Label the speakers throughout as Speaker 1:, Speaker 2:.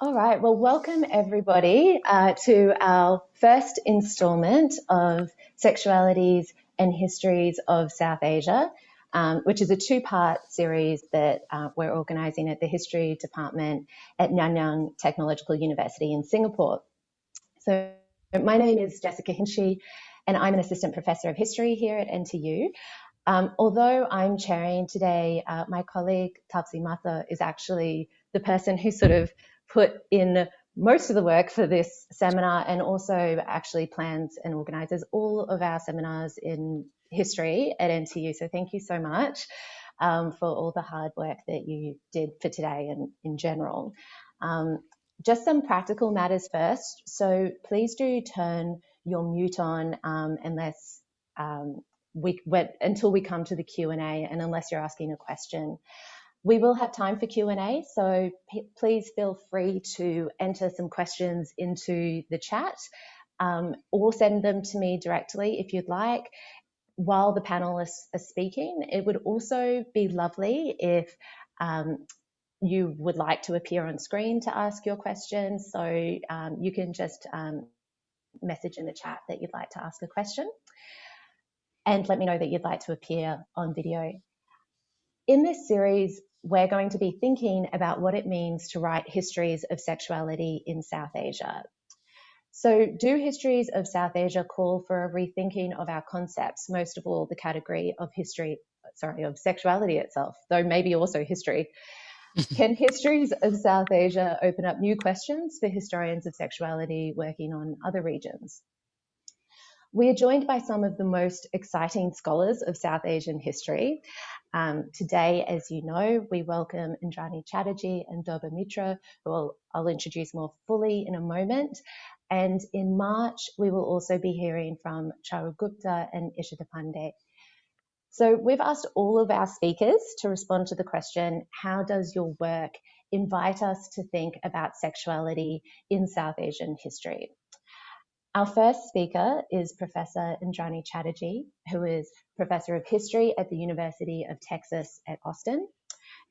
Speaker 1: All right, well, welcome everybody to our first installment of Sexualities and Histories of South Asia, which is a two-part series that we're organising at the History Department at Nanyang Technological University in Singapore. So my name is Jessica Hinchy, and I'm an Assistant Professor of History here at NTU. Although I'm chairing today, my colleague Tapsi Matha is actually the person who sort of put in most of the work for this seminar and also actually plans and organises all of our seminars in history at NTU. So thank you so much for all the hard work that you did for today and in general. Just some practical matters first. So please do turn your mute on unless until we come to the Q&A and unless you're asking a question. We will have time for Q&A, so please feel free to enter some questions into the chat or send them to me directly if you'd like while the panelists are speaking. It would also be lovely if you would like to appear on screen to ask your questions, so you can just message in the chat that you'd like to ask a question and let me know that you'd like to appear on video. In this series, we're going to be thinking about what it means to write histories of sexuality in South Asia. So do histories of South Asia call for a rethinking of our concepts, most of all the category of of sexuality itself, though maybe also history? Can histories of South Asia open up new questions for historians of sexuality working on other regions? We are joined by some of the most exciting scholars of South Asian history. Today, as you know, we welcome Indrani Chatterjee and Durba Mitra, who I'll introduce more fully in a moment. And in March, we will also be hearing from Charu Gupta and Ishita Pandey. So we've asked all of our speakers to respond to the question, how does your work invite us to think about sexuality in South Asian history? Our first speaker is Professor Indrani Chatterjee, who is Professor of History at the University of Texas at Austin.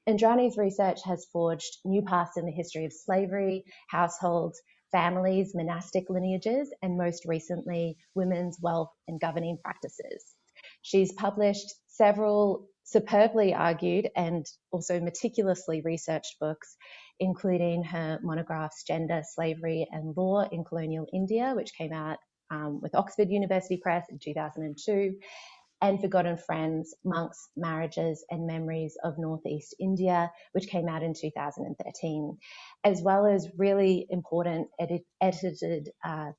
Speaker 1: Indrani's research has forged new paths in the history of slavery, households, families, monastic lineages, and most recently, women's wealth and governing practices. She's published several superbly argued and also meticulously researched books, including her monographs Gender, Slavery and Law in Colonial India, which came out with Oxford University Press in 2002, and Forgotten Friends, Monks, Marriages and Memories of Northeast India, which came out in 2013, as well as really important edited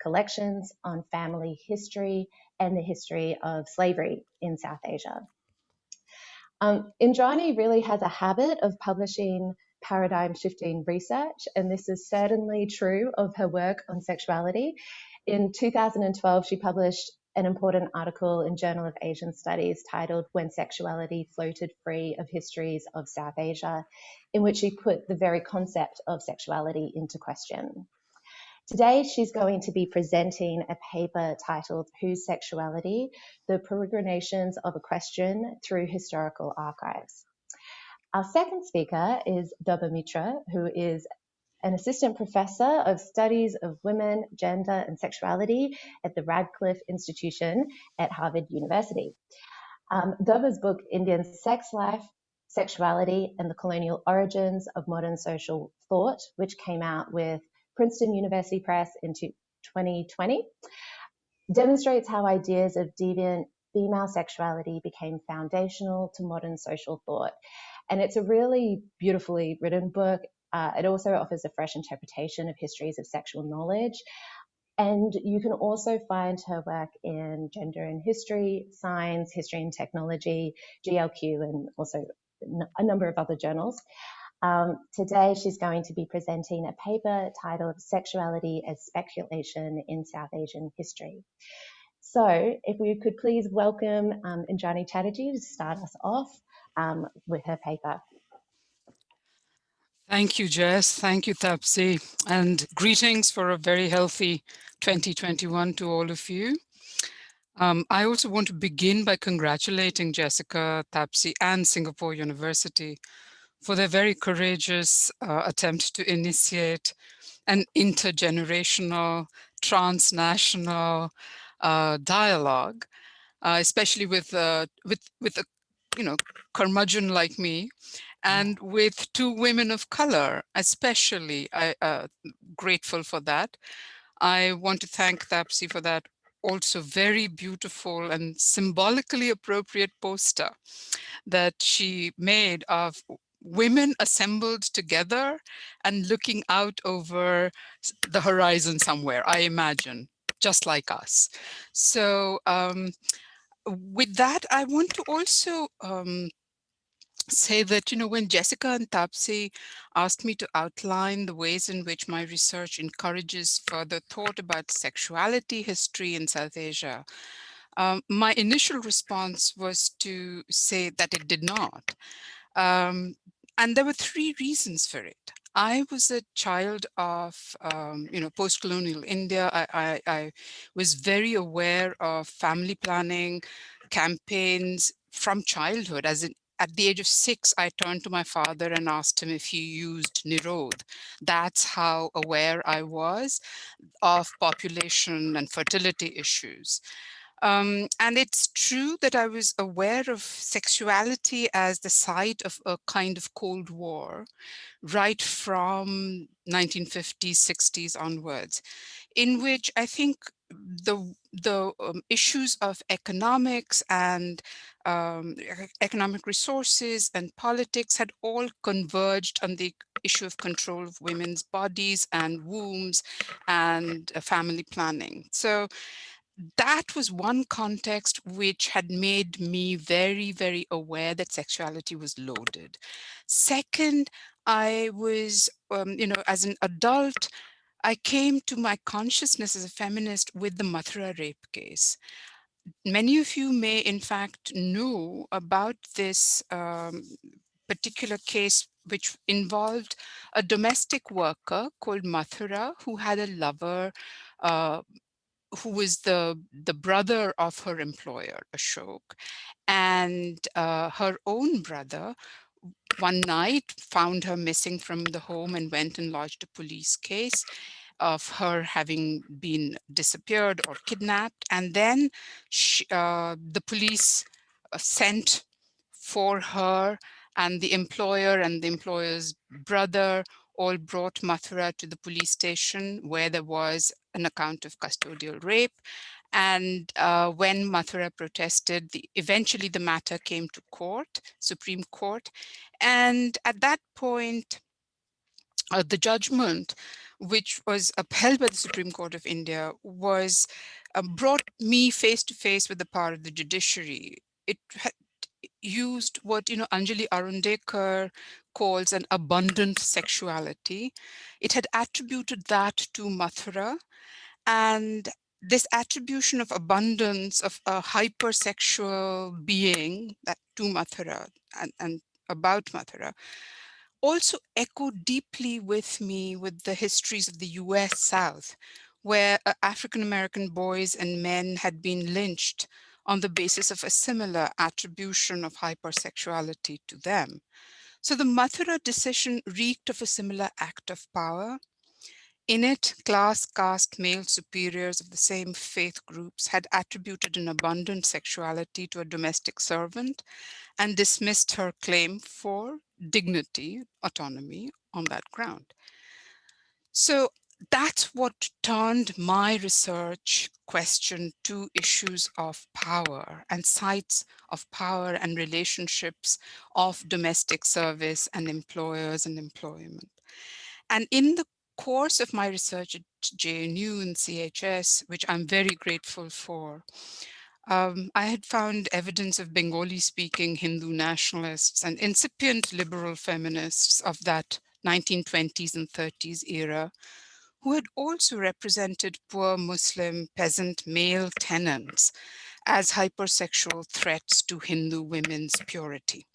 Speaker 1: collections on family history and the history of slavery in South Asia. Indrani really has a habit of publishing paradigm-shifting research, and this is certainly true of her work on sexuality. In 2012, she published an important article in Journal of Asian Studies titled When Sexuality Floated Free of Histories of South Asia, in which she put the very concept of sexuality into question. Today, she's going to be presenting a paper titled Whose Sexuality? The Peregrinations of a Question Through Historical Archives. Our second speaker is Durba Mitra, who is an assistant professor of studies of women, gender and sexuality at the Radcliffe Institution at Harvard University. Durba's book, Indian Sex Life, Sexuality and the Colonial Origins of Modern Social Thought, which came out with Princeton University Press in 2020, demonstrates how ideas of deviant female sexuality became foundational to modern social thought. And it's a really beautifully written book. It also offers a fresh interpretation of histories of sexual knowledge. And you can also find her work in Gender and History, Science, History and Technology, GLQ, and also a number of other journals. Today, she's going to be presenting a paper titled Sexuality as Speculation in South Asian History. So if we could please welcome Indrani Chatterjee to start us off with her paper.
Speaker 2: Thank you, Jess. Thank you, Tapsi. And greetings for a very healthy 2021 to all of you. I also want to begin by congratulating Jessica, Tapsi, and Singapore University for their very courageous attempt to initiate an intergenerational, transnational dialogue, especially with a curmudgeon like me, and with two women of color, especially. Grateful for that. I want to thank Tapsi for that also very beautiful and symbolically appropriate poster that she made of women assembled together and looking out over the horizon somewhere, I imagine, just like us. So with that, I want to also say that, when Jessica and Tapsi asked me to outline the ways in which my research encourages further thought about sexuality history in South Asia, my initial response was to say that it did not. And there were three reasons for it. I was a child of, post-colonial India. I was very aware of family planning campaigns from childhood. At the age of 6, I turned to my father and asked him if he used Nirod. That's how aware I was of population and fertility issues. And it's true that I was aware of sexuality as the site of a kind of Cold War right from 1950s, 60s onwards, in which I think the issues of economics and economic resources and politics had all converged on the issue of control of women's bodies and wombs and family planning. So that was one context which had made me very, very aware that sexuality was loaded. Second, I was, as an adult, I came to my consciousness as a feminist with the Mathura rape case. Many of you may, in fact, know about this particular case, which involved a domestic worker called Mathura who had a lover uh, who was the brother of her employer, Ashok, and her own brother one night found her missing from the home and went and lodged a police case of her having been disappeared or kidnapped. And then the police sent for her, and the employer and the employer's brother all brought Mathura to the police station where there was an account of custodial rape. And when Mathura protested, eventually the matter came to court, Supreme Court. And at that point, the judgment, which was upheld by the Supreme Court of India, was brought me face to face with the power of the judiciary. It had used what Anjali Arundekar calls an abundant sexuality. It had attributed that to Mathura, and this attribution of abundance of a hypersexual being that to Mathura and about Mathura also echoed deeply with me with the histories of the US South, where African American boys and men had been lynched on the basis of a similar attribution of hypersexuality to them. So the Mathura decision reeked of a similar act of power. In it, class, caste, male superiors of the same faith groups had attributed an abundant sexuality to a domestic servant and dismissed her claim for dignity, autonomy on that ground. So that's what turned my research question to issues of power and sites of power and relationships of domestic service and employers and employment. And in the course of my research at JNU and CHS, which I'm very grateful for, I had found evidence of Bengali-speaking Hindu nationalists and incipient liberal feminists of that 1920s and 30s era who had also represented poor Muslim peasant male tenants as hypersexual threats to Hindu women's purity.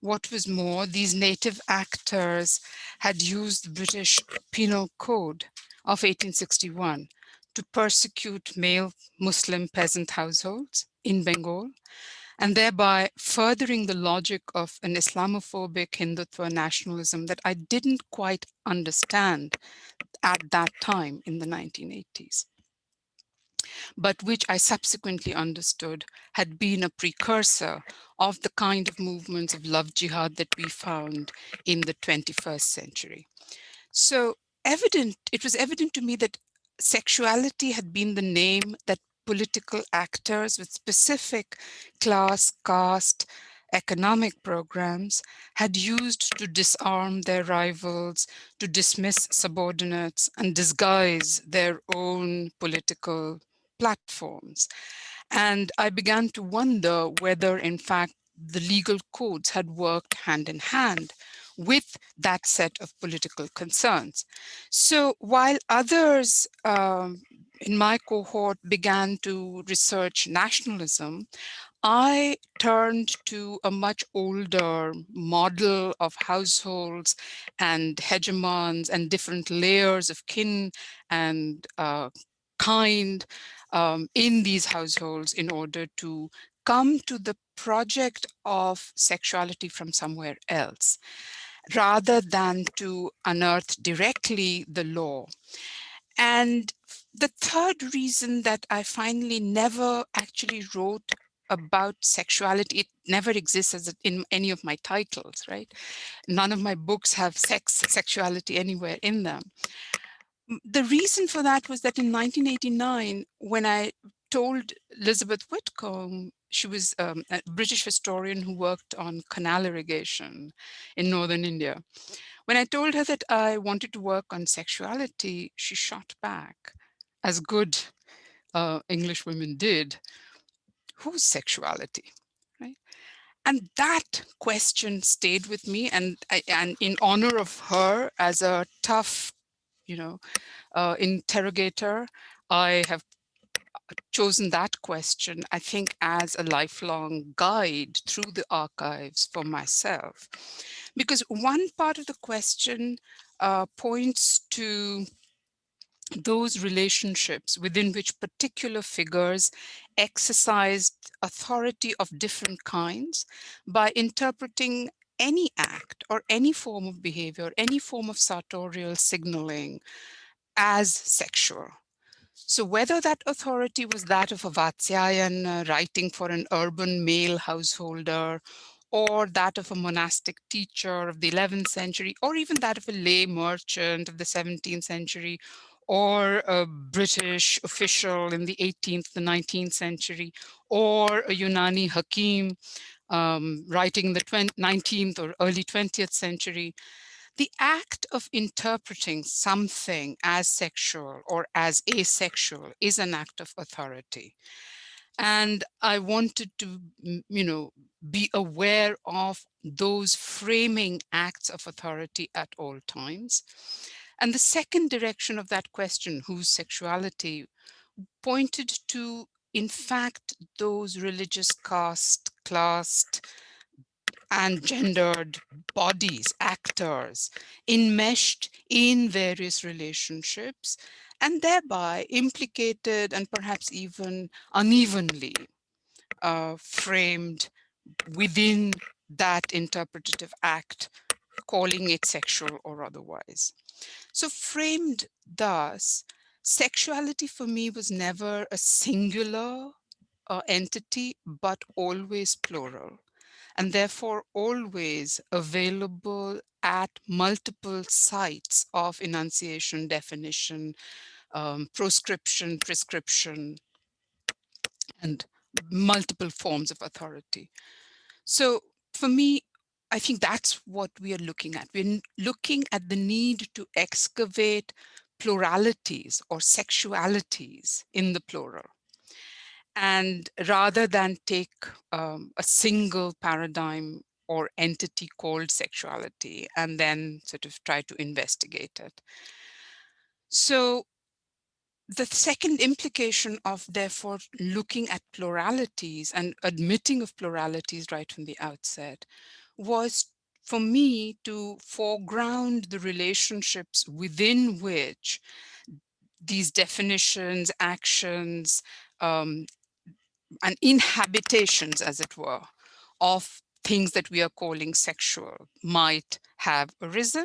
Speaker 2: What was more, these native actors had used the British Penal Code of 1861 to persecute male Muslim peasant households in Bengal. and thereby furthering the logic of an Islamophobic Hindutva nationalism that I didn't quite understand at that time in the 1980s, but which I subsequently understood had been a precursor of the kind of movements of love jihad that we found in the 21st century. So it was evident to me that sexuality had been the name that political actors with specific class, caste, economic programs had used to disarm their rivals, to dismiss subordinates, and disguise their own political platforms. And I began to wonder whether, in fact, the legal codes had worked hand in hand with that set of political concerns. So while others in my cohort began to research nationalism, I turned to a much older model of households and hegemons and different layers of kin and kind in these households in order to come to the project of sexuality from somewhere else, rather than to unearth directly the law. And the third reason that I finally never actually wrote about sexuality, it never exists as in any of my titles, right? None of my books have sexuality anywhere in them. The reason for that was that in 1989, when I told Elizabeth Whitcomb, she was a British historian who worked on canal irrigation in northern India. When I told her that I wanted to work on sexuality, she shot back, as good English women did. Whose sexuality? Right? And that question stayed with me, and in honor of her as a tough, interrogator, I have chosen that question, I think, as a lifelong guide through the archives for myself. Because one part of the question points to those relationships within which particular figures exercised authority of different kinds by interpreting any act or any form of behavior, any form of sartorial signaling as sexual. So whether that authority was that of a Vatsyayan writing for an urban male householder, or that of a monastic teacher of the 11th century, or even that of a lay merchant of the 17th century, or a British official in the 18th, the 19th century, or a Unani Hakim writing in the 19th or early 20th century, the act of interpreting something as sexual or as asexual is an act of authority. And I wanted to, be aware of those framing acts of authority at all times. And the second direction of that question, whose sexuality, pointed to, in fact, those religious caste, classed, and gendered bodies, actors, enmeshed in various relationships, and thereby implicated and perhaps even unevenly framed within that interpretative act, calling it sexual or otherwise. So framed thus, sexuality for me was never a singular entity, but always plural, and therefore always available at multiple sites of enunciation, definition, proscription, prescription, and multiple forms of authority. So for me, I think that's what we are looking at. We're looking at the need to excavate pluralities or sexualities in the plural. And rather than take a single paradigm or entity called sexuality and then sort of try to investigate it. So the second implication of, therefore, looking at pluralities and admitting of pluralities right from the outset was for me to foreground the relationships within which these definitions, actions, and inhabitations, as it were, of things that we are calling sexual might have arisen.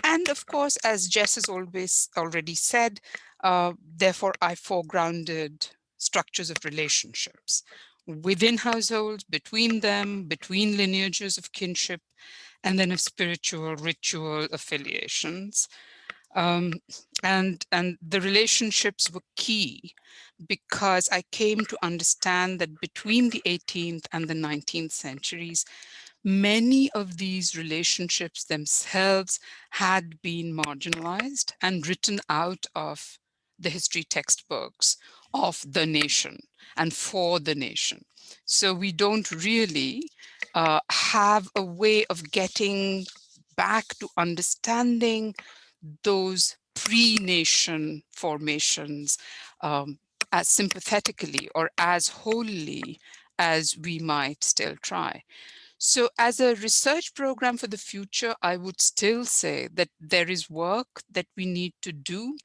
Speaker 2: And of course, as Jess has always already said, therefore I foregrounded structures of relationships within households, between them, between lineages of kinship, and then of spiritual ritual affiliations. And the relationships were key because I came to understand that between the 18th and the 19th centuries, many of these relationships themselves had been marginalized and written out of the history textbooks of the nation and for the nation. So we don't really have a way of getting back to understanding those pre-nation formations as sympathetically or as wholly as we might still try. So as a research program for the future, I would still say that there is work that we need to do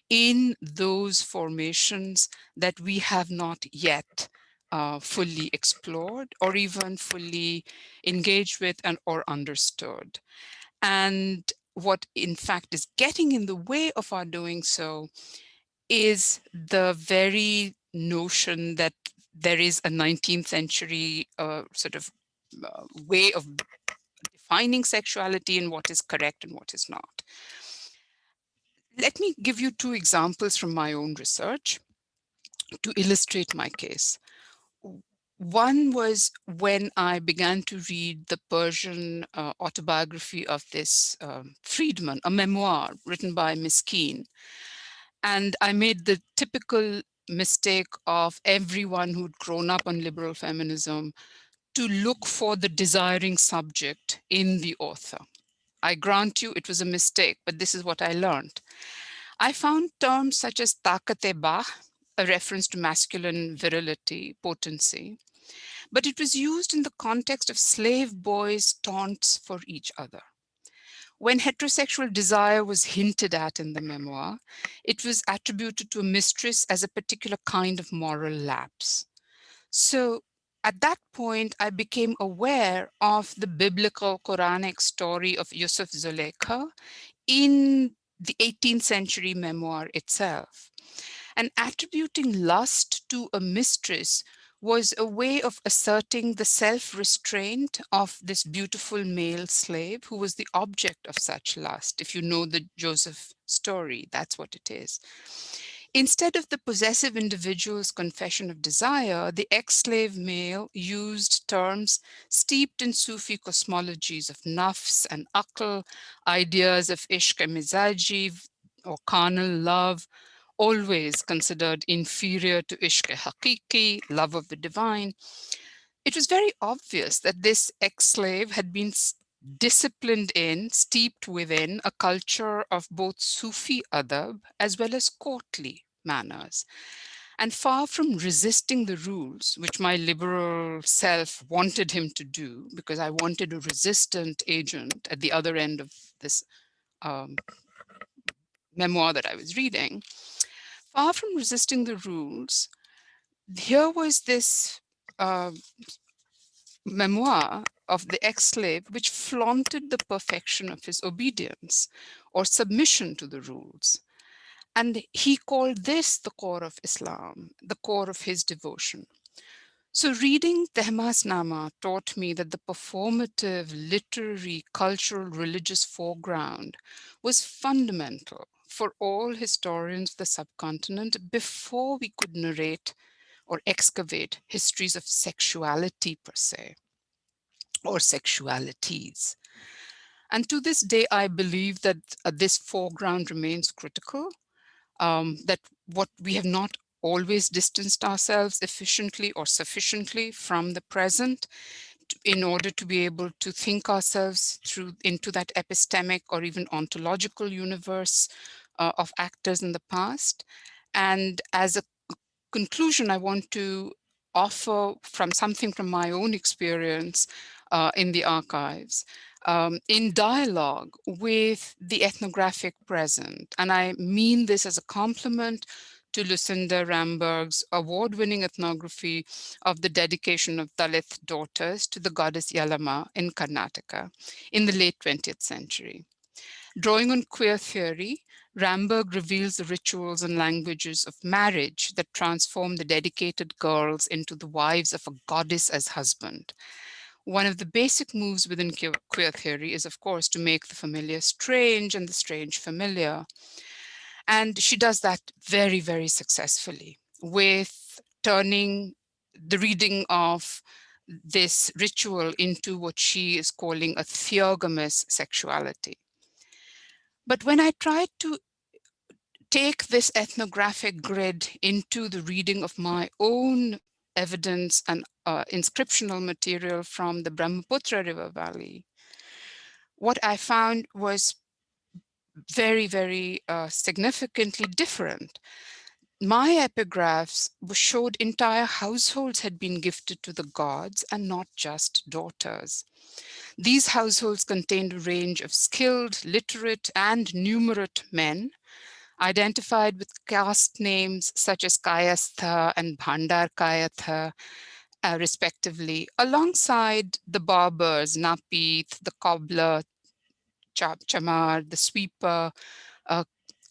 Speaker 2: in those formations that we have not yet fully explored or even fully engaged with and or understood. And what in fact is getting in the way of our doing so is the very notion that there is a 19th century sort of way of defining sexuality and what is correct and what is not. Let me give you two examples from my own research to illustrate my case. One was when I began to read the Persian autobiography of this freedman, a memoir written by Miskeen. And I made the typical mistake of everyone who'd grown up on liberal feminism to look for the desiring subject in the author. I grant you it was a mistake, but this is what I learned. I found terms such as taqat-e-bah, a reference to masculine virility, potency, but it was used in the context of slave boys' taunts for each other. When heterosexual desire was hinted at in the memoir, it was attributed to a mistress as a particular kind of moral lapse. So at that point, I became aware of the biblical Quranic story of Yusuf Zulaikha in the 18th century memoir itself. And attributing lust to a mistress was a way of asserting the self-restraint of this beautiful male slave who was the object of such lust. If you know the Joseph story, that's what it is. Instead of the possessive individual's confession of desire, the ex-slave male used terms steeped in Sufi cosmologies of nafs and aql, ideas of ishq and mizaji, or carnal love, always considered inferior to ishq haqiqi, love of the divine. It was very obvious that this ex-slave had been disciplined in, steeped within a culture of both Sufi adab as well as courtly manners. And far from resisting the rules, which my liberal self wanted him to do, because I wanted a resistant agent at the other end of this memoir that I was reading, far from resisting the rules, here was this memoir of the ex-slave which flaunted the perfection of his obedience or submission to the rules. And he called this the core of Islam, the core of his devotion. So reading Tehmas Nama taught me that the performative, literary, cultural, religious foreground was fundamental for all historians of the subcontinent before we could narrate or excavate histories of sexuality per se, or sexualities. And to this day, I believe that this foreground remains critical, that what we have not always distanced ourselves efficiently or sufficiently from the present in order to be able to think ourselves through into that epistemic or even ontological universe of actors in the past. And as a conclusion, I want to offer from something from my own experience in the archives, in dialogue with the ethnographic present. And I mean this as a compliment to Lucinda Ramberg's award-winning ethnography of the dedication of Dalit daughters to the goddess Yalama in Karnataka in the late 20th century. Drawing on queer theory, Ramberg reveals the rituals and languages of marriage that transform the dedicated girls into the wives of a goddess as husband. One of the basic moves within queer theory is, of course, to make the familiar strange and the strange familiar. And she does that very, very successfully with turning the reading of this ritual into what she is calling a theogamous sexuality. But when I tried to take this ethnographic grid into the reading of my own evidence and inscriptional material from the Brahmaputra River Valley, what I found was very, very significantly different. My epigraphs showed entire households had been gifted to the gods and not just daughters. These households contained a range of skilled, literate, and numerate men, identified with caste names such as Kayastha and Bhandar Kayatha, respectively, alongside the barbers, Napith, the cobbler, Chamar, the sweeper, uh,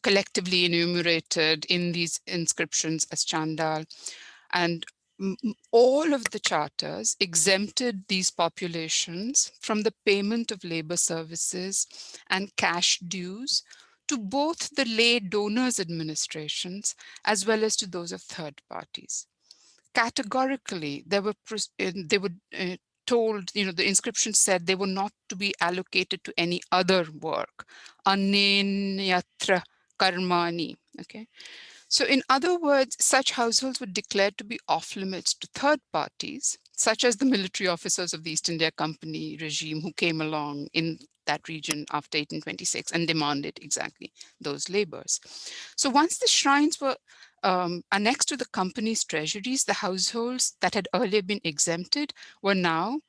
Speaker 2: collectively enumerated in these inscriptions as Chandal. And all of the charters exempted these populations from the payment of labor services and cash dues to both the lay donors' administrations as well as to those of third parties. Categorically, they were told, the inscription said they were not to be allocated to any other work. Annenyatra karmani. Okay. So in other words, such households were declared to be off limits to third parties, such as the military officers of the East India Company regime who came along in that region after 1826 and demanded exactly those labors. So once the shrines were annexed to the company's treasuries, the households that had earlier been exempted were now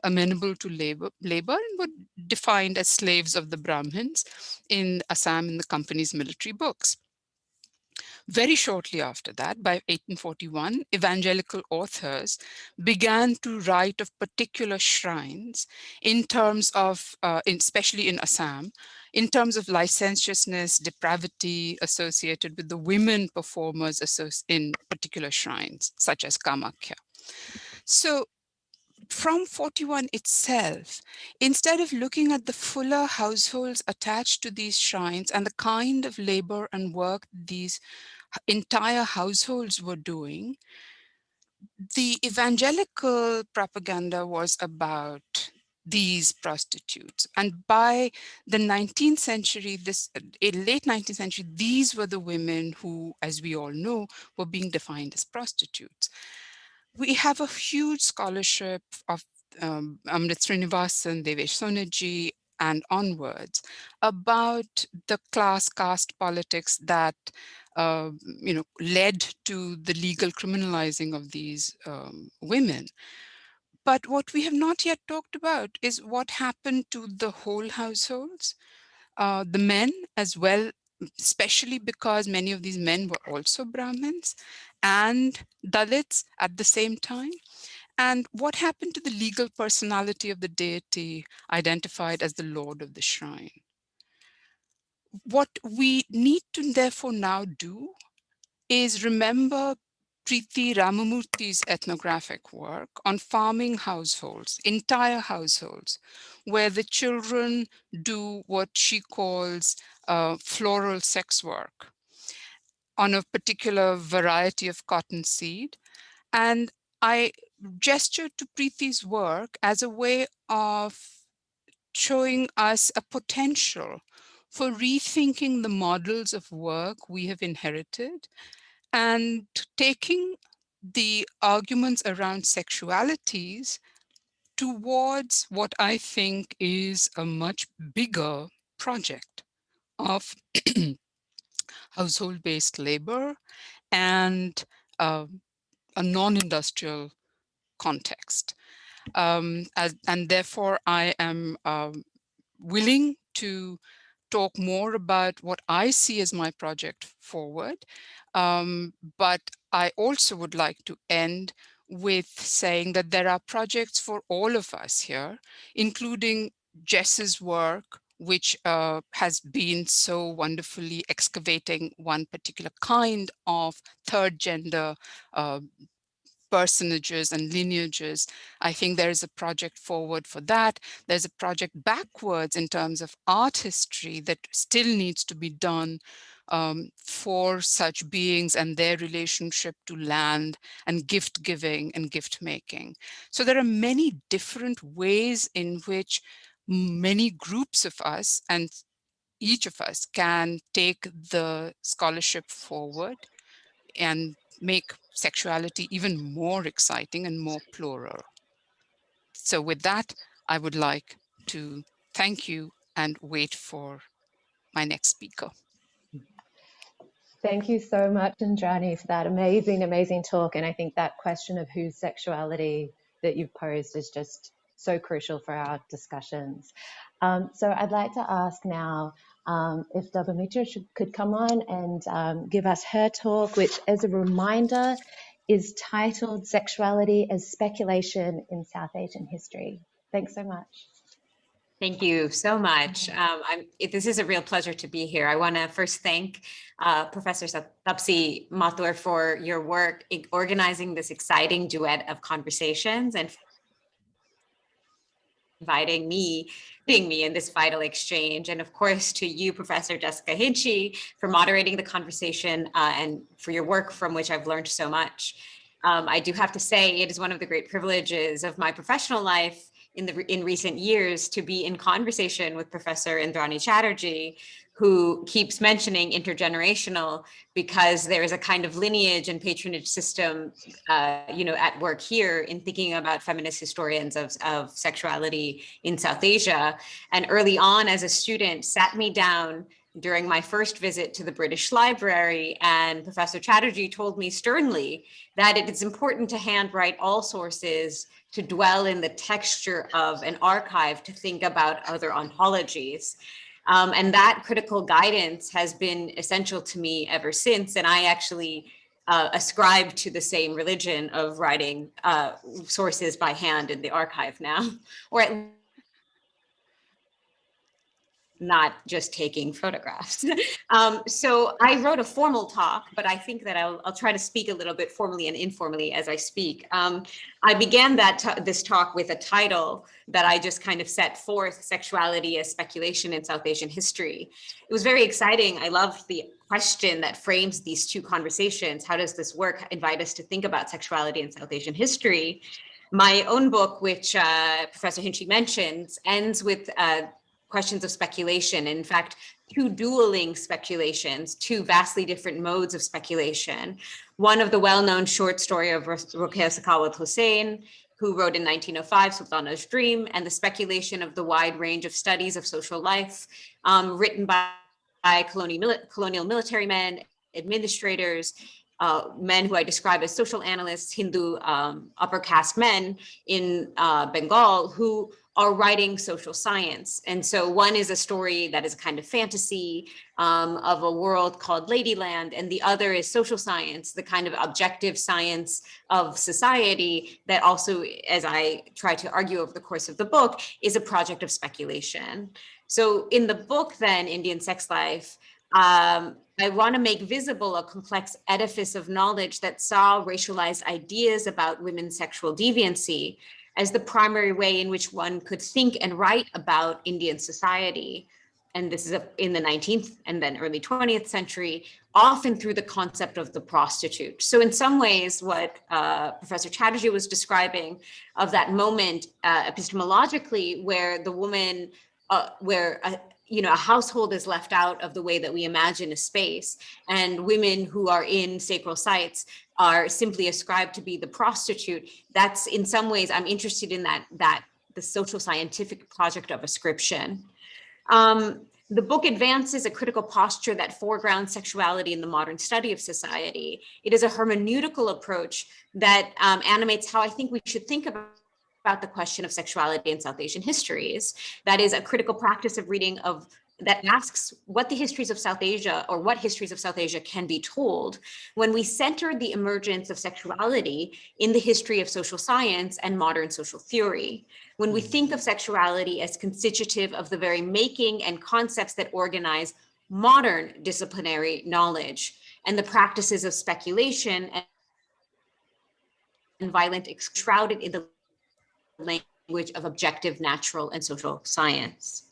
Speaker 2: amenable to labor and were defined as slaves of the Brahmins in Assam in the company's military books. Very shortly after that, by 1841, evangelical authors began to write of particular shrines in terms of, especially in Assam, in terms of licentiousness, depravity associated with the women performers in particular shrines, such as Kamakhya. So from 41 itself, instead of looking at the fuller households attached to these shrines and the kind of labor and work these entire households were doing, the evangelical propaganda was about these prostitutes. And by the 19th century, late 19th century, these were the women who, as we all know, were being defined as prostitutes. We have a huge scholarship of Amrit Srinivasan, Devesh Sonaji, and onwards about the class caste politics that led to the legal criminalizing of these women. But what we have not yet talked about is what happened to the whole households, the men as well, especially because many of these men were also Brahmins and Dalits at the same time. And what happened to the legal personality of the deity identified as the Lord of the Shrine? What we need to therefore now do is remember Preeti Ramamurthy's ethnographic work on farming households, entire households, where the children do what she calls floral sex work on a particular variety of cotton seed. And I gestured to Preeti's work as a way of showing us a potential for rethinking the models of work we have inherited and taking the arguments around sexualities towards what I think is a much bigger project of household-based labor and a non-industrial context. And therefore, I am willing to talk more about what I see as my project forward. But I also would like to end with saying that there are projects for all of us here, including Jess's work, which has been so wonderfully excavating one particular kind of third gender personages and lineages. I think there is a project forward for that. There's a project backwards in terms of art history that still needs to be done for such beings and their relationship to land and gift giving and gift making. So there are many different ways in which many groups of us and each of us can take the scholarship forward and make sexuality even more exciting and more plural. So with that, I would like to thank you and wait for my next speaker.
Speaker 1: Thank you so much, Indrani, for that amazing, amazing talk. And I think that question of whose sexuality that you've posed is just so crucial for our discussions. So I'd like to ask now if Durba Mitra could come on and give us her talk, which, as a reminder, is titled Sexuality as Speculation in South Asian History. Thanks so much.
Speaker 3: Thank you so much. This is a real pleasure to be here. I want to first thank Professor Taapsee Mathur for your work in organizing this exciting duet of conversations and inviting me, being me in this vital exchange. And of course, to you, Professor Jessica Hinchy, for moderating the conversation and for your work from which I've learned so much. I do have to say it is one of the great privileges of my professional life in recent years to be in conversation with Professor Indrani Chatterjee, who keeps mentioning intergenerational, because there is a kind of lineage and patronage system, at work here in thinking about feminist historians of sexuality in South Asia. And early on as a student, sat me down during my first visit to the British Library, and Professor Chatterjee told me sternly that it is important to handwrite all sources, to dwell in the texture of an archive, to think about other ontologies. And that critical guidance has been essential to me ever since. And I actually ascribe to the same religion of writing sources by hand in the archive now, or at not just taking photographs. So I wrote a formal talk, but I think that I'll try to speak a little bit formally and informally as I speak. I began this talk with a title that I just kind of set forth: Sexuality as Speculation in South Asian History. It was very exciting. I loved the question that frames these two conversations. How does this work invite us to think about sexuality in South Asian history? My own book, which Professor Hinchy mentions, ends with questions of speculation. In fact, two dueling speculations, two vastly different modes of speculation. One of the well-known short story of Ruqayyah Sakhawat Hussain, who wrote in 1905, Sultana's Dream, and the speculation of the wide range of studies of social life written by colonial military men, administrators, men who I describe as social analysts, Hindu upper caste men in Bengal, who are writing social science. And so one is a story that is a kind of fantasy of a world called Ladyland, and the other is social science, the kind of objective science of society that also, as I try to argue over the course of the book, is a project of speculation. So in the book then, Indian Sex Life, I want to make visible a complex edifice of knowledge that saw racialized ideas about women's sexual deviancy as the primary way in which one could think and write about Indian society. And this is in the 19th and then early 20th century, often through the concept of the prostitute. So in some ways, what Professor Chatterjee was describing of that moment epistemologically, where the woman, a household is left out of the way that we imagine a space, and women who are in sacral sites are simply ascribed to be the prostitute. That's in some ways, I'm interested in that the social scientific project of ascription. The book advances a critical posture that foregrounds sexuality in the modern study of society. It is a hermeneutical approach that animates how I think we should think about the question of sexuality in South Asian histories. That is a critical practice of reading of that asks what the histories of South Asia, or what histories of South Asia can be told when we center the emergence of sexuality in the history of social science and modern social theory. When we think of sexuality as constitutive of the very making and concepts that organize modern disciplinary knowledge and the practices of speculation and violent shrouded in the language of objective, natural, and social science.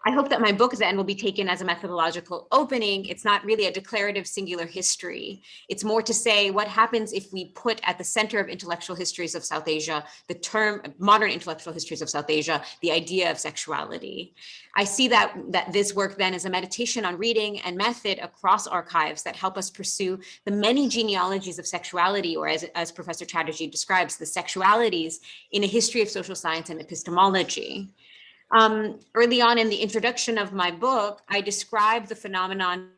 Speaker 3: I hope that my book then will be taken as a methodological opening. It's not really a declarative singular history. It's more to say what happens if we put at the center of intellectual histories of South Asia, the term modern intellectual histories of South Asia, the idea of sexuality. I see that this work then is a meditation on reading and method across archives that help us pursue the many genealogies of sexuality, or as Professor Chatterjee describes, the sexualities in a history of social science and epistemology. Early on in the introduction of my book, I describe the phenomenon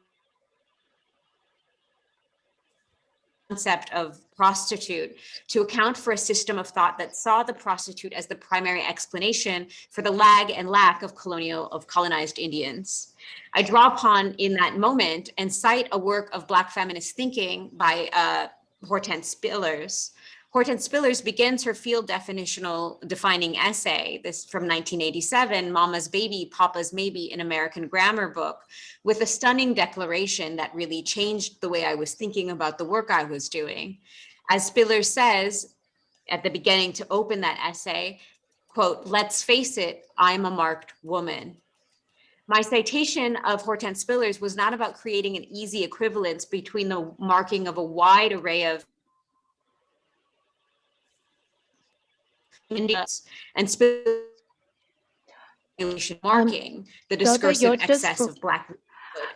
Speaker 3: concept of prostitute to account for a system of thought that saw the prostitute as the primary explanation for the lag and lack of colonized Indians. I draw upon in that moment and cite a work of Black feminist thinking by Hortense Spillers. Hortense Spillers begins her field defining essay, this from 1987, Mama's Baby, Papa's Maybe, an American Grammar book, with a stunning declaration that really changed the way I was thinking about the work I was doing. As Spillers says at the beginning to open that essay, quote, "Let's face it, I'm a marked woman." My citation of Hortense Spillers was not about creating an easy equivalence between the marking of a wide array of Indians and speculation marking the discursive excess of Black.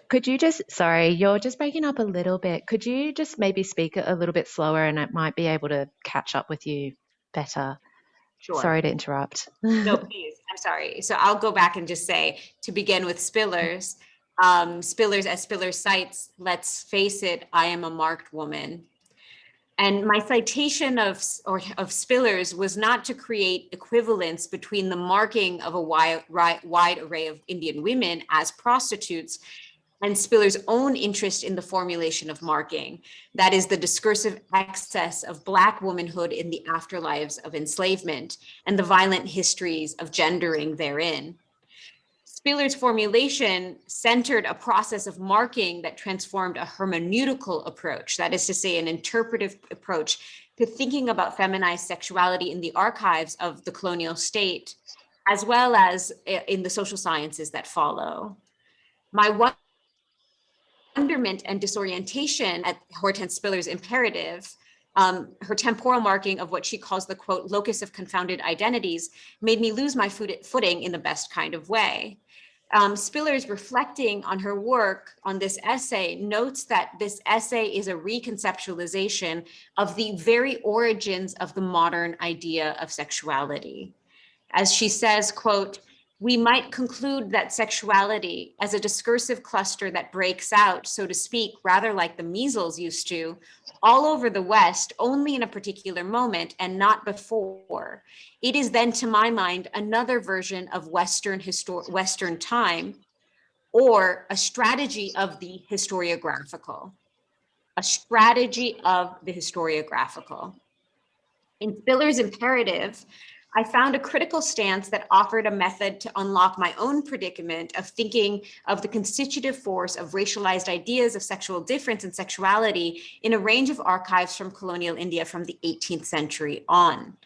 Speaker 1: Could you just, sorry, you're just breaking up a little bit. Could you just maybe speak a little bit slower and it might be able to catch up with you better?
Speaker 3: Sure.
Speaker 1: Sorry to interrupt.
Speaker 3: No, please. I'm sorry. So I'll go back and just say, to begin with Spillers, Spillers, as Spillers cites, "Let's face it, I am a marked woman." And my citation of Spillers was not to create equivalence between the marking of a wide array of Indian women as prostitutes and Spillers' own interest in the formulation of marking, that is the discursive excess of Black womanhood in the afterlives of enslavement and the violent histories of gendering therein. Spillers' formulation centered a process of marking that transformed a hermeneutical approach, that is to say, an interpretive approach to thinking about feminized sexuality in the archives of the colonial state, as well as in the social sciences that follow. My wonderment and disorientation at Hortense Spillers' imperative, her temporal marking of what she calls the, quote, "locus of confounded identities," made me lose my footing in the best kind of way. Spillers, reflecting on her work on this essay, notes that this essay is a reconceptualization of the very origins of the modern idea of sexuality. As she says, quote, "We might conclude that sexuality, as a discursive cluster that breaks out, so to speak, rather like the measles used to, all over the West, only in a particular moment and not before. It is then, to my mind, another version of Western time, or a strategy of the historiographical. A strategy of the historiographical." In Spillers' imperative, I found a critical stance that offered a method to unlock my own predicament of thinking of the constitutive force of racialized ideas of sexual difference and sexuality in a range of archives from colonial India from the 18th century on.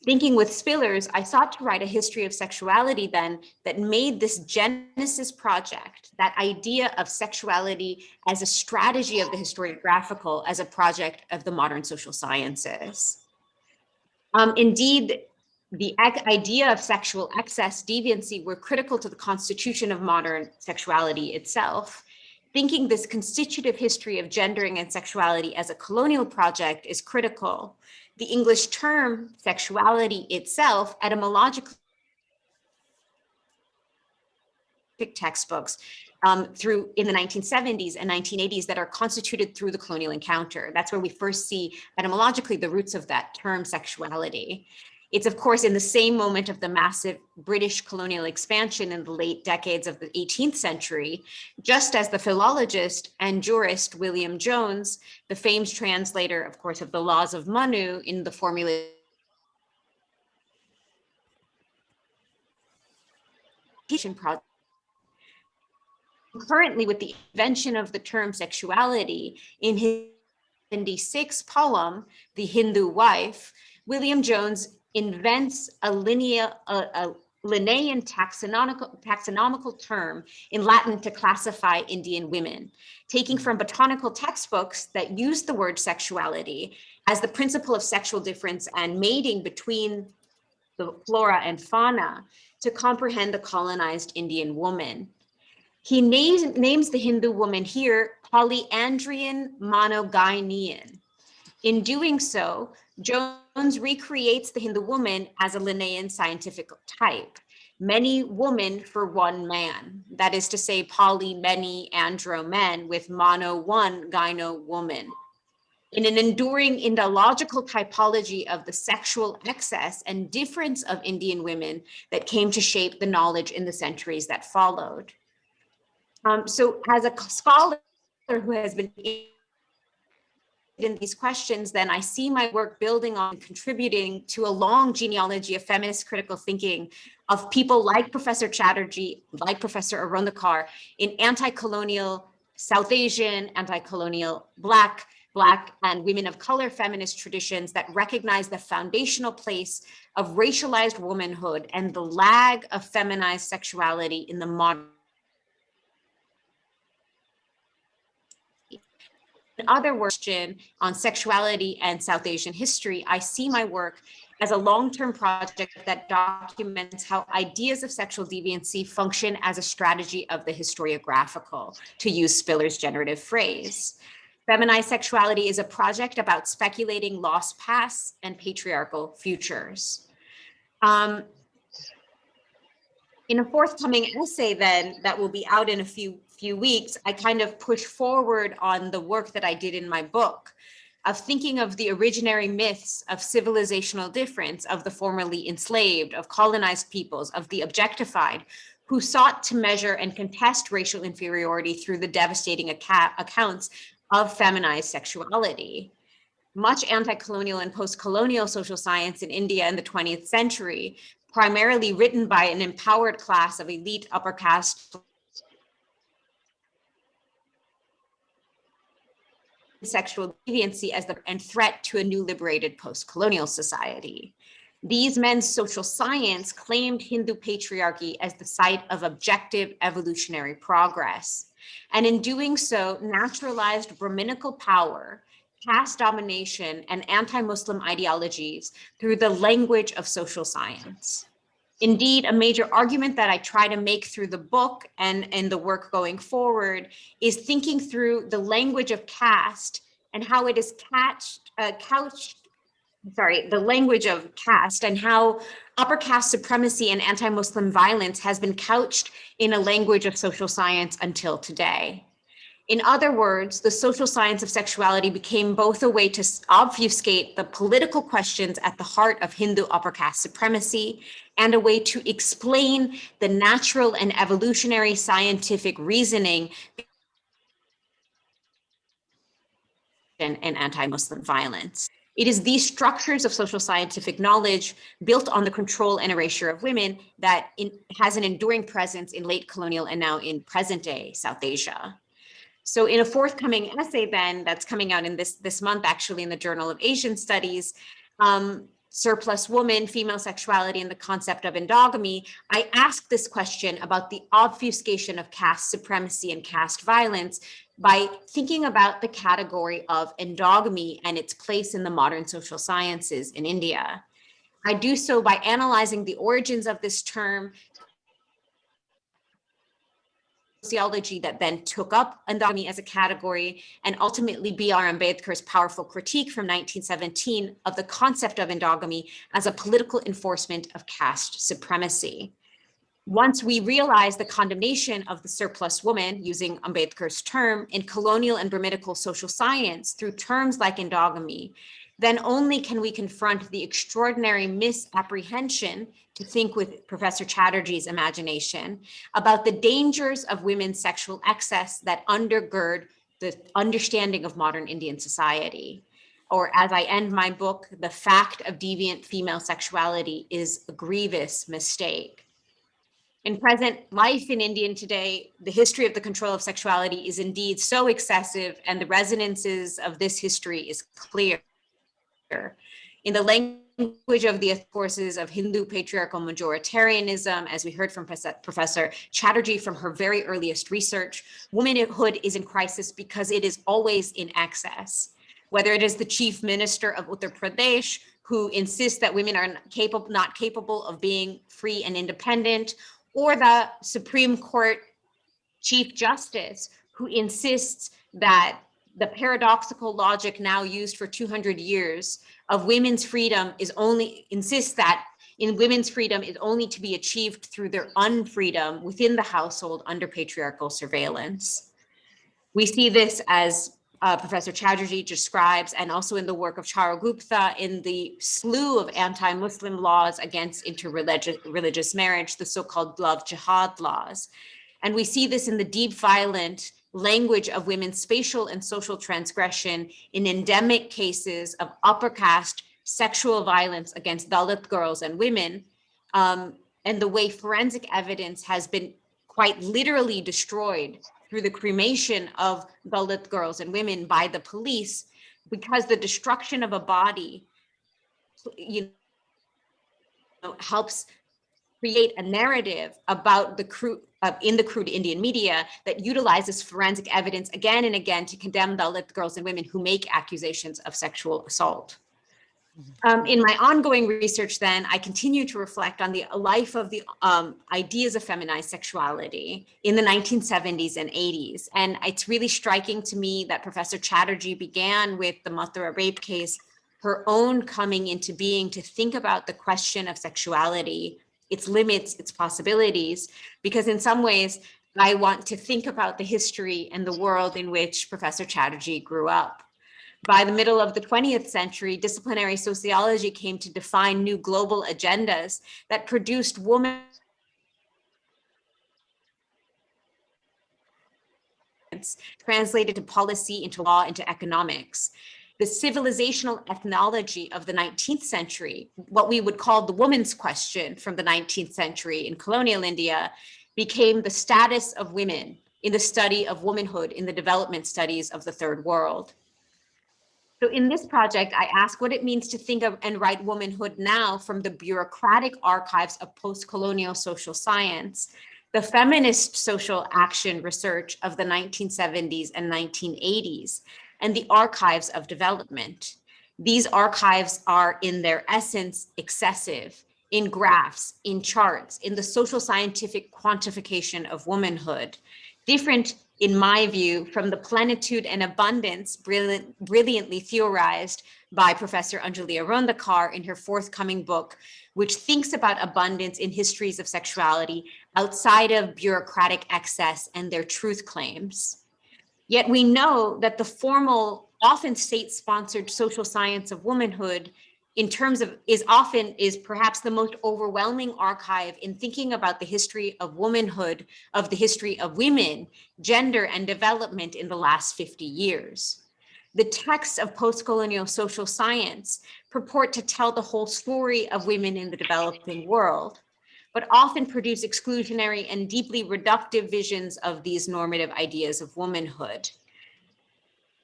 Speaker 3: Thinking with Spillers, I sought to write a history of sexuality then that made this Genesis project, that idea of sexuality as a strategy of the historiographical, as a project of the modern social sciences. Indeed, the idea of sexual excess, deviancy were critical to the constitution of modern sexuality itself. Thinking this constitutive history of gendering and sexuality as a colonial project is critical. The English term sexuality itself, etymologically, textbooks through in the 1970s and 1980s that are constituted through the colonial encounter. That's where we first see etymologically the roots of that term sexuality. It's, of course, in the same moment of the massive British colonial expansion in the late decades of the 18th century, just as the philologist and jurist William Jones, the famed translator, of course, of the Laws of Manu in the formulation project. Currently, with the invention of the term sexuality, in his 76 poem, The Hindu Wife, William Jones invents a Linnaean taxonomical term in Latin to classify Indian women, taking from botanical textbooks that use the word sexuality as the principle of sexual difference and mating between the flora and fauna to comprehend the colonized Indian woman. He names the Hindu woman here polyandrian monogynean. In doing so, Jones recreates the Hindu woman as a Linnaean scientific type, many women for one man. That is to say, poly, many, andro, men, with mono, one, gyno, woman. In an enduring Indological typology of the sexual excess and difference of Indian women that came to shape the knowledge in the centuries that followed. So as a scholar who has been in these questions, then I see my work building on contributing to a long genealogy of feminist critical thinking of people like Professor Chatterjee, like Professor Arundhakar, in anti-colonial South Asian, anti-colonial Black and women of color feminist traditions that recognize the foundational place of racialized womanhood and the lag of feminized sexuality in the modern. In other words, on sexuality and South Asian history, I see my work as a long-term project that documents how ideas of sexual deviancy function as a strategy of the historiographical, to use Spiller's generative phrase. Feminized Sexuality is a project about speculating lost pasts and patriarchal futures. In a forthcoming essay then that will be out in a few weeks, I kind of push forward on the work that I did in my book of thinking of the originary myths of civilizational difference, of the formerly enslaved, of colonized peoples, of the objectified, who sought to measure and contest racial inferiority through the devastating accounts of feminized sexuality. Much anti-colonial and post-colonial social science in India in the 20th century, primarily written by an empowered class of elite upper caste sexual deviancy as the threat to a new liberated post-colonial society. These men's social science claimed Hindu patriarchy as the site of objective evolutionary progress, and in doing so, naturalized Brahminical power, caste domination, and anti-Muslim ideologies through the language of social science. Indeed, a major argument that I try to make through the book and the work going forward is thinking through the language of caste and how it is the language of caste and how upper caste supremacy and anti-Muslim violence has been couched in a language of social science until today. In other words, the social science of sexuality became both a way to obfuscate the political questions at the heart of Hindu upper caste supremacy and a way to explain the natural and evolutionary scientific reasoning and anti-Muslim violence. It is these structures of social scientific knowledge built on the control and erasure of women that has an enduring presence in late colonial and now in present day South Asia. So in a forthcoming essay then that's coming out in this month, actually in the Journal of Asian Studies, Surplus Woman, Female Sexuality and the Concept of Endogamy, I ask this question about the obfuscation of caste supremacy and caste violence by thinking about the category of endogamy and its place in the modern social sciences in India. I do so by analyzing the origins of this term, sociology that then took up endogamy as a category, and ultimately B.R. Ambedkar's powerful critique from 1917 of the concept of endogamy as a political enforcement of caste supremacy. Once we realize the condemnation of the surplus woman, using Ambedkar's term, in colonial and Brahminical social science through terms like endogamy, then only can we confront the extraordinary misapprehension, to think with Professor Chatterjee's imagination, about the dangers of women's sexual excess that undergird the understanding of modern Indian society. Or as I end my book, the fact of deviant female sexuality is a grievous mistake. In present life in India today, the history of the control of sexuality is indeed so excessive, and the resonances of this history is clear. In the language of the forces of Hindu patriarchal majoritarianism, as we heard from Professor Chatterjee from her very earliest research, womanhood is in crisis because it is always in excess. Whether it is the chief minister of Uttar Pradesh, who insists that women are not capable of being free and independent, or the Supreme Court Chief Justice, who insists that the paradoxical logic now used for 200 years of women's freedom insists that in women's freedom is only to be achieved through their unfreedom within the household under patriarchal surveillance. We see this as Professor Chatterjee describes, and also in the work of Charogupta, in the slew of anti-Muslim laws against interreligious marriage, the so-called love jihad laws. And we see this in the deep violent language of women's spatial and social transgression in endemic cases of upper caste sexual violence against Dalit girls and women, and the way forensic evidence has been quite literally destroyed through the cremation of Dalit girls and women by the police, because the destruction of a body, helps create a narrative about the crude in the crude Indian media that utilizes forensic evidence again and again to condemn Dalit girls and women who make accusations of sexual assault. In my ongoing research, then, I continue to reflect on the life of the ideas of feminized sexuality in the 1970s and 80s. And it's really striking to me that Professor Chatterjee began with the Mathura rape case, her own coming into being to think about the question of sexuality, its limits, its possibilities, because in some ways, I want to think about the history and the world in which Professor Chatterjee grew up. By the middle of the 20th century, disciplinary sociology came to define new global agendas that produced women translated to policy, into law, into economics. The civilizational ethnology of the 19th century, what we would call the woman's question from the 19th century in colonial India, became the status of women in the study of womanhood in the development studies of the Third World. So in this project, I ask what it means to think of and write womanhood now from the bureaucratic archives of post-colonial social science, the feminist social action research of the 1970s and 1980s, and the archives of development. These archives are in their essence excessive, in graphs, in charts, in the social scientific quantification of womanhood, different, in my view, from the plenitude and abundance brilliantly theorized by Professor Anjali Arundhakar in her forthcoming book, which thinks about abundance in histories of sexuality outside of bureaucratic excess and their truth claims. Yet we know that the formal, often state-sponsored social science of womanhood in terms of is perhaps the most overwhelming archive in thinking about the history of womanhood, of the history of women, gender, and development in the last 50 years. The texts of post-colonial social science purport to tell the whole story of women in the developing world, but often produce exclusionary and deeply reductive visions of these normative ideas of womanhood.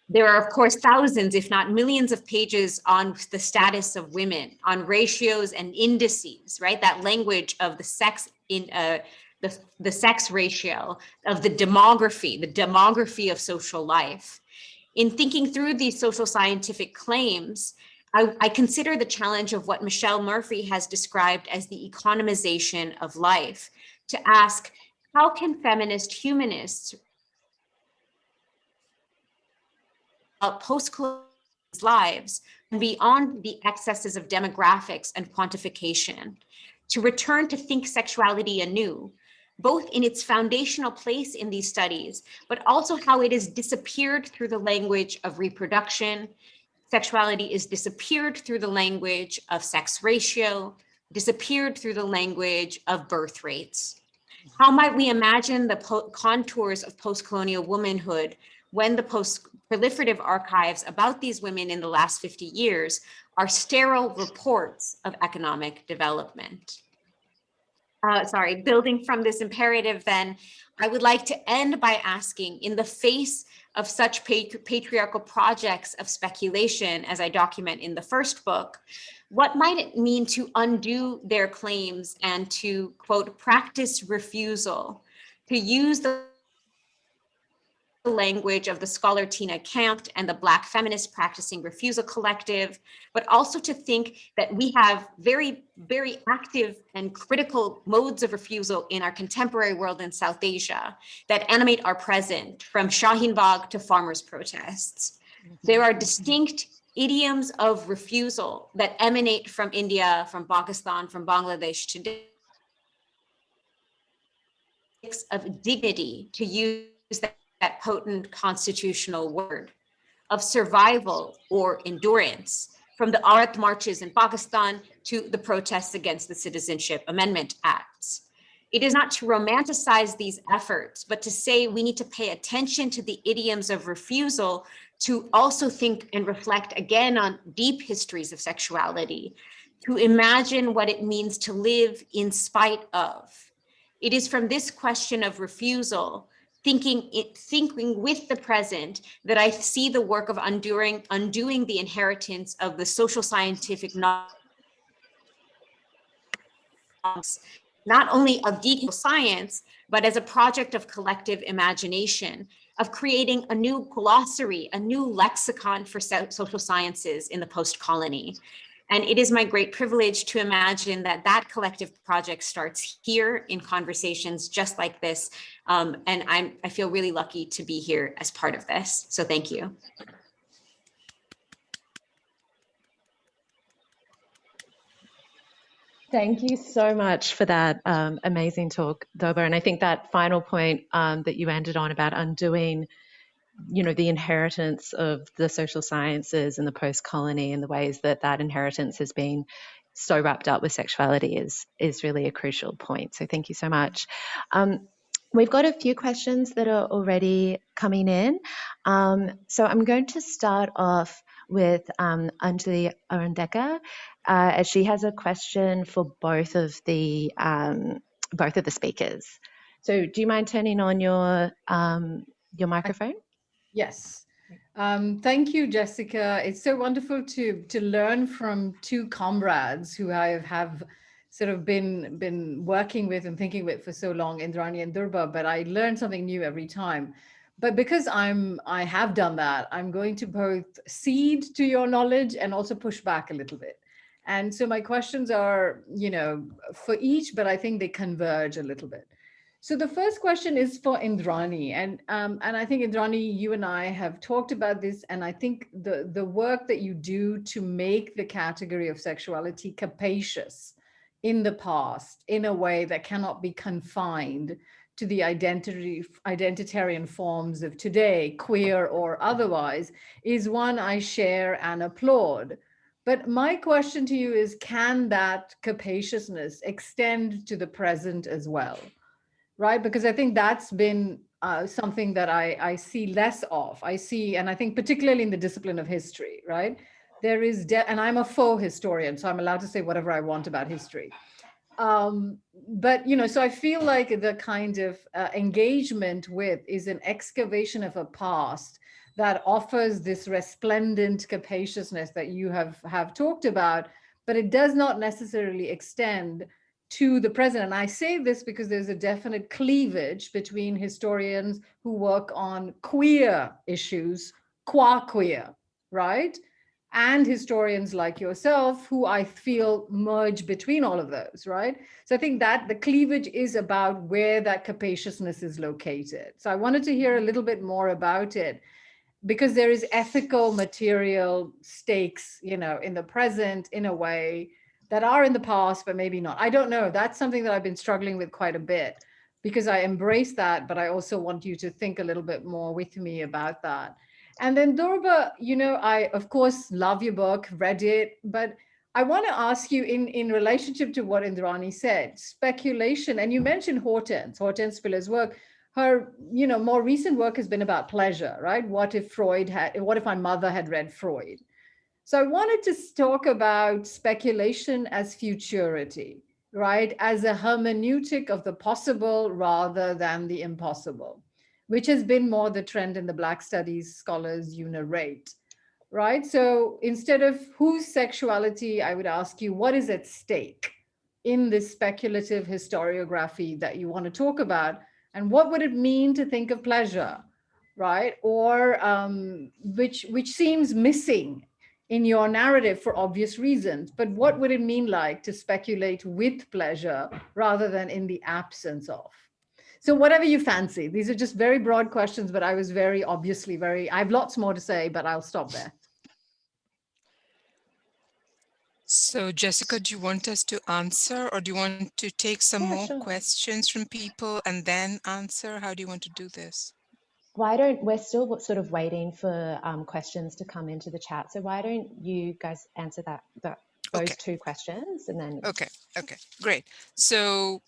Speaker 3: There are, of course, thousands, if not millions, of pages on the status of women, on ratios and indices, right? That language of the sex in the sex ratio, of the demography of social life. In thinking through these social scientific claims, I consider the challenge of what Michelle Murphy has described as the economization of life, to ask, how can feminist humanists post-colonial lives and beyond the excesses of demographics and quantification, to return to think sexuality anew, both in its foundational place in these studies, but also how it has disappeared through the language of reproduction, Sexuality is disappeared through the language of sex ratio, disappeared through the language of birth rates. How might we imagine the contours of post-colonial womanhood when the post-proliferative archives about these women in the last 50 years are sterile reports of economic development? Building from this imperative, then, I would like to end by asking, in the face of such patriarchal projects of speculation, as I document in the first book, what might it mean to undo their claims and to, quote, practice refusal, to use the language of the scholar Tina Campt and the Black Feminist Practicing Refusal Collective, but also to think that we have very, very active and critical modes of refusal in our contemporary world in South Asia that animate our present, from Shaheen Bagh to farmers' protests. There are distinct idioms of refusal that emanate from India, from Pakistan, from Bangladesh today, of dignity, to use that potent constitutional word, of survival or endurance, from the Aurat marches in Pakistan to the protests against the Citizenship Amendment Acts. It is not to romanticize these efforts, but to say we need to pay attention to the idioms of refusal, to also think and reflect again on deep histories of sexuality, to imagine what it means to live in spite of. It is from this question of refusal, thinking with the present, that I see the work of undoing the inheritance of the social scientific knowledge, not only of detailed science, but as a project of collective imagination, of creating a new glossary, a new lexicon for social sciences in the post-colony. And it is my great privilege to imagine that that collective project starts here in conversations just like this. And I feel really lucky to be here as part of this. So thank you.
Speaker 1: Thank you so much for that amazing talk, Durba. And I think that final point that you ended on about undoing, the inheritance of the social sciences and the post-colony and the ways that that inheritance has been so wrapped up with sexuality is really a crucial point. So thank you so much. We've got a few questions that are already coming in. So I'm going to start off with Anjali Arundeka, as she has a question for both of the speakers. So do you mind turning on your microphone?
Speaker 4: Yes. Thank you, Jessica. It's so wonderful to learn from two comrades who I have sort of been working with and thinking with for so long, Indrani and Durba, but I learn something new every time. But because I have done that, I'm going to both cede to your knowledge and also push back a little bit. And so my questions are, for each, but I think they converge a little bit. So the first question is for Indrani, and I think, Indrani, you and I have talked about this, and I think the work that you do to make the category of sexuality capacious in the past in a way that cannot be confined to the identitarian forms of today, queer or otherwise, is one I share and applaud. But my question to you is, can that capaciousness extend to the present as well? Right? Because I think that's been something that I see less of. I see, and I think particularly in the discipline of history, right? There is, and I'm a faux historian, so I'm allowed to say whatever I want about history. But, so I feel like the kind of engagement with is an excavation of a past that offers this resplendent capaciousness that you have talked about, but it does not necessarily extend to the present. And I say this because there's a definite cleavage between historians who work on queer issues, qua queer, right? And historians like yourself, who I feel merge between all of those, right? So I think that the cleavage is about where that capaciousness is located. So I wanted to hear a little bit more about it, because there is ethical material stakes, in the present, in a way, that are in the past, but maybe not. I don't know. That's something that I've been struggling with quite a bit, because I embrace that, but I also want you to think a little bit more with me about that. And then Durba, I of course love your book, read it, but I want to ask you in relationship to what Indrani said, speculation, and you mentioned Hortense Spiller's work. Her, more recent work has been about pleasure, right? What if my mother had read Freud? So I wanted to talk about speculation as futurity, right? As a hermeneutic of the possible rather than the impossible, which has been more the trend in the Black studies scholars rate, right? So instead of whose sexuality, I would ask you, what is at stake in this speculative historiography that you want to talk about? And what would it mean to think of pleasure, right? Or which seems missing in your narrative for obvious reasons. But what would it mean like to speculate with pleasure rather than in the absence of? So whatever you fancy. These are just very broad questions, but I was I have lots more to say, but I'll stop there.
Speaker 2: So Jessica, do you want us to answer, or do you want to take some more
Speaker 1: Sure.
Speaker 2: questions from people and then answer? How do you want to do this?
Speaker 1: We're still sort of waiting for questions to come into the chat. So why don't you guys answer those two questions and then.
Speaker 2: Okay, great. So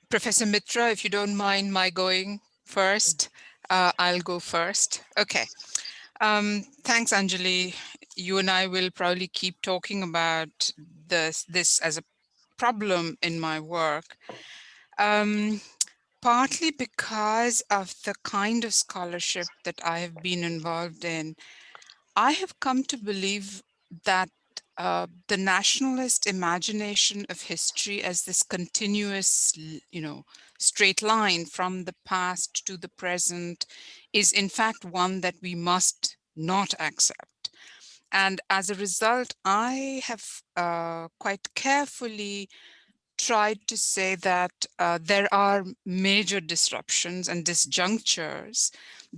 Speaker 2: Professor Mitra, if you don't mind my going first, I'll go first. Okay. Thanks, Anjali. You and I will probably keep talking about this as a problem in my work, partly because of the kind of scholarship that I have been involved in. I have come to believe that the nationalist imagination of history as this continuous, straight line from the past to the present is in fact one that we must not accept. And as a result, I have quite carefully tried to say that there are major disruptions and disjunctures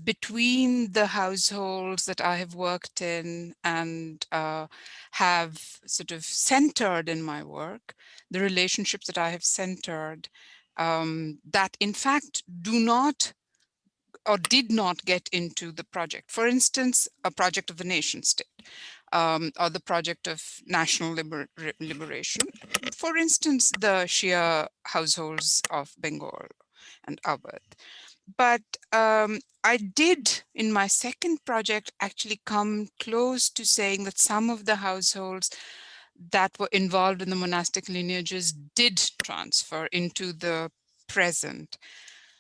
Speaker 2: between the households that I have worked in and have sort of centered in my work, the relationships that I have centered, that in fact do not or did not get into the project. For instance, a project of the nation state. Or the project of national liberation. For instance, the Shia households of Bengal and Awadh. But I did, in my second project, actually come close to saying that some of the households that were involved in the monastic lineages did transfer into the present.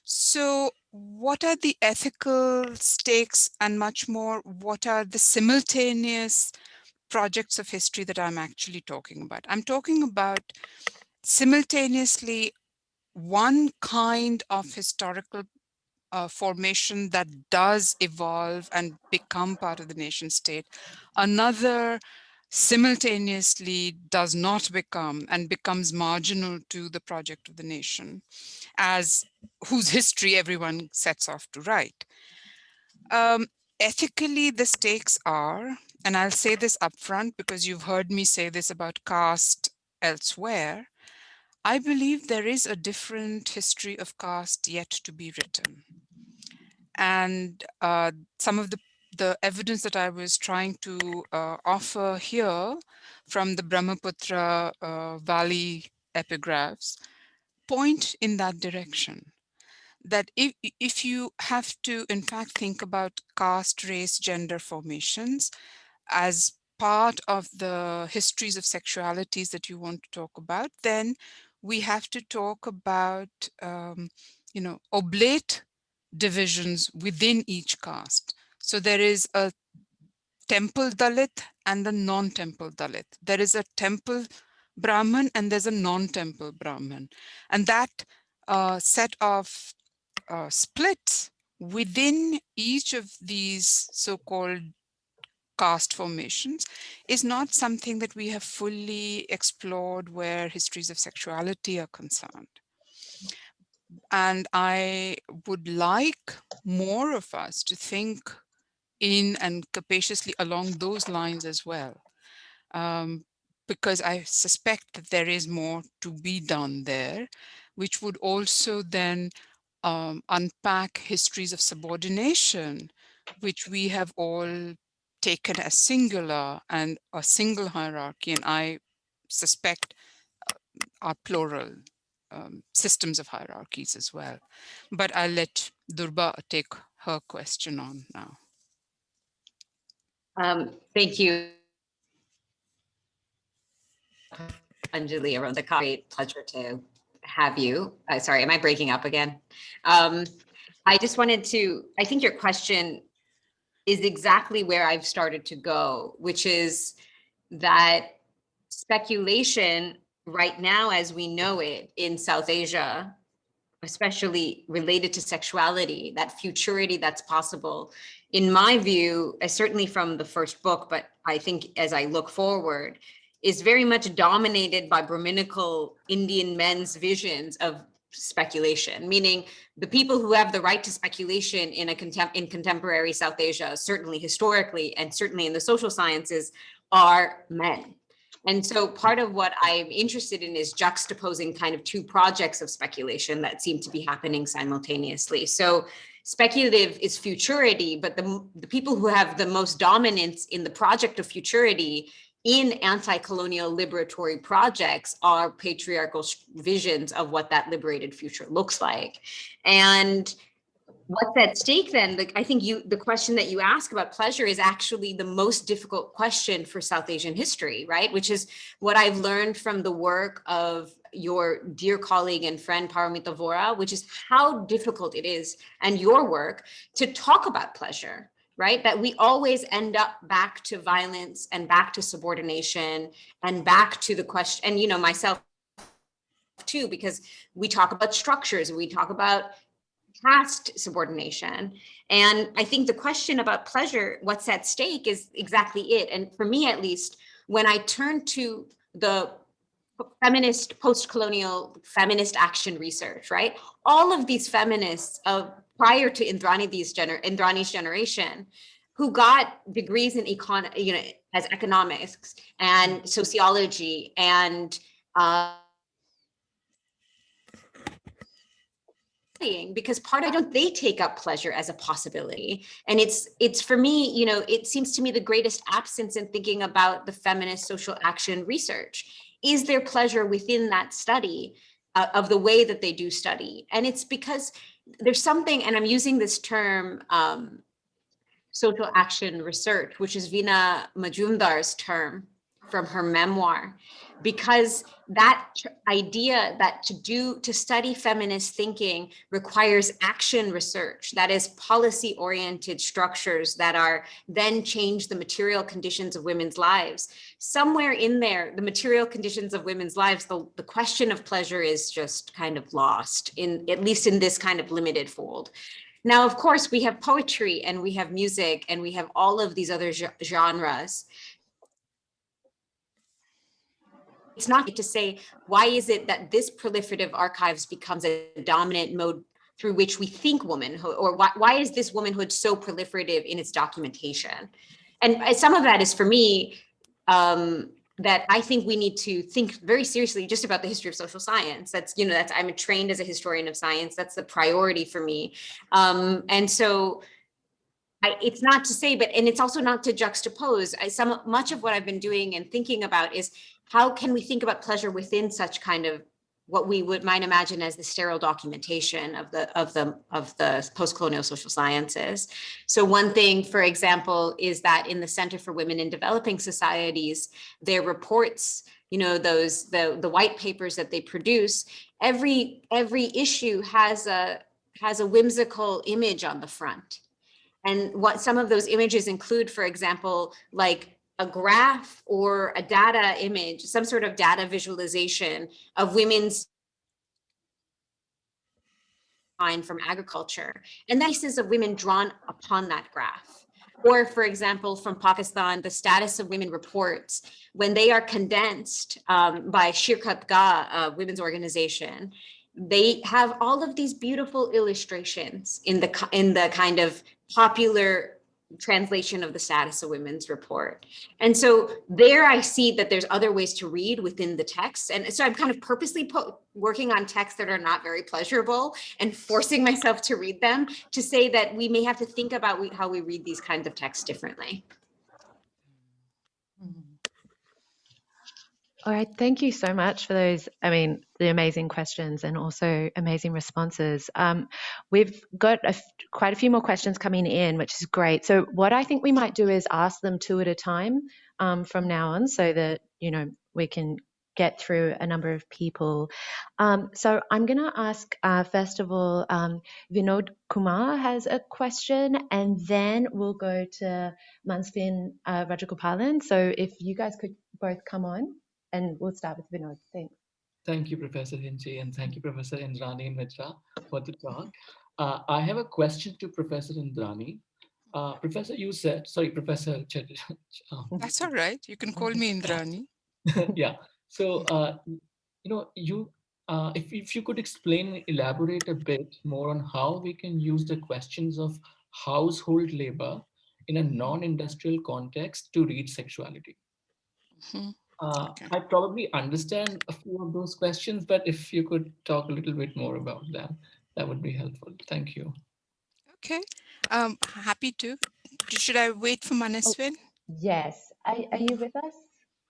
Speaker 2: So what are the ethical stakes, and much more, what are the simultaneous projects of history that I'm actually talking about? I'm talking about simultaneously one kind of historical formation that does evolve and become part of the nation state. Another simultaneously does not become and becomes marginal to the project of the nation, as whose history everyone sets off to write. Ethically, the stakes are, and I'll say this upfront because you've heard me say this about caste elsewhere, I believe there is a different history of caste yet to be written. And some of the evidence that I was trying to offer here from the Brahmaputra Valley epigraphs point in that direction. That if you have to, in fact, think about caste, race, gender formations as part of the histories of sexualities that you want to talk about, then we have to talk about, oblate divisions within each caste. So there is a temple Dalit and a non-temple Dalit. There is a temple Brahmin and there's a non-temple Brahmin. And that set of splits within each of these so-called caste formations is not something that we have fully explored where histories of sexuality are concerned. And I would like more of us to think in and capaciously along those lines as well. Because I suspect that there is more to be done there, which would also then unpack histories of subordination which we have all taken as singular and a single hierarchy, and I suspect are plural systems of hierarchies as well. But I'll let Durba take her question on now.
Speaker 3: Thank you, Anjali, around the great pleasure to have you. Sorry, am I breaking up again? I just wanted to, I think your question is exactly where I've started to go, which is that speculation right now, as we know it in South Asia, especially related to sexuality, that futurity that's possible, in my view, certainly from the first book, but I think as I look forward, is very much dominated by Brahminical Indian men's visions of speculation, meaning the people who have the right to speculation in contemporary South Asia, certainly historically, and certainly in the social sciences, are men. And so part of what I'm interested in is juxtaposing kind of two projects of speculation that seem to be happening simultaneously. So speculative is futurity, but the people who have the most dominance in the project of futurity in anti-colonial liberatory projects are patriarchal visions of what that liberated future looks like. And what's at stake then? I think the question that you ask about pleasure is actually the most difficult question for South Asian history, right? Which is what I've learned from the work of your dear colleague and friend Paramita Vora, which is how difficult it is, and your work, to talk about pleasure, right? That we always end up back to violence and back to subordination and back to the question, and you know, myself too, because we talk about structures, we talk about caste subordination. And I think the question about pleasure, what's at stake, is exactly it. And for me, at least, when I turn to the feminist, post-colonial feminist action research, right? All of these feminists prior to Indrani's generation, who got degrees in as economics and sociology and because they take up pleasure as a possibility. And it's for me, you know, it seems to me the greatest absence in thinking about the feminist social action research. Is there pleasure within that study of the way that they do study? And it's because there's something, and I'm using this term, social action research, which is Veena Majumdar's term from her memoir, because that idea that to study feminist thinking requires action research, that is policy-oriented structures that are then change the material conditions of women's lives. Somewhere in there, the material conditions of women's lives, the question of pleasure is just kind of lost, at least in this kind of limited fold. Now, of course, we have poetry and we have music and we have all of these other genres. It's not to say, why is it that this proliferative archives becomes a dominant mode through which we think womanhood, or why is this womanhood so proliferative in its documentation? And some of that is, for me, that I think we need to think very seriously just about the history of social science. I'm trained as a historian of science. That's the priority for me. And so it's not to say, and it's also not to juxtapose. Much of what I've been doing and thinking about is how can we think about pleasure within such kind of what we might imagine as the sterile documentation of the post-colonial social sciences. So one thing, for example, is that in the Center for Women in Developing Societies, their reports, you know, the white papers that they produce, every issue has a whimsical image on the front. And what some of those images include, for example, like a graph or a data image, some sort of data visualization of women's from agriculture, and the faces of women drawn upon that graph. Or, for example, from Pakistan, the status of women reports, when they are condensed by Shirkat Gah, a women's organization, they have all of these beautiful illustrations in the kind of popular translation of the status of women's report. And so there I see that there's other ways to read within the text. And so I'm kind of purposely working on texts that are not very pleasurable and forcing myself to read them to say that we may have to think about how we read these kinds of texts differently.
Speaker 1: All right, thank you so much for those, the amazing questions and also amazing responses. We've got quite a few more questions coming in, which is great. So what I think we might do is ask them two at a time from now on so that, we can get through a number of people. So I'm going to ask, first of all, Vinod Kumar has a question, and then we'll go to Mansfin Rajagopalan. So if you guys could both come on. And we'll start with Vinod. Thanks.
Speaker 5: Thank you, Professor Hinchy, and thank you, Professor Indrani and Mitra, for the talk. I have a question to Professor Indrani. Professor, you said, sorry, Professor Chatterjee.
Speaker 2: That's all right. You can call me Indrani.
Speaker 5: Yeah. So, if you could explain and elaborate a bit more on how we can use the questions of household labor in a non-industrial context to read sexuality.
Speaker 2: Mm-hmm. Okay.
Speaker 5: I probably understand a few of those questions, but if you could talk a little bit more about them, that would be helpful. Thank you.
Speaker 2: Okay. Happy to. Should I wait for Maniswin?
Speaker 1: Yes. Are you with us?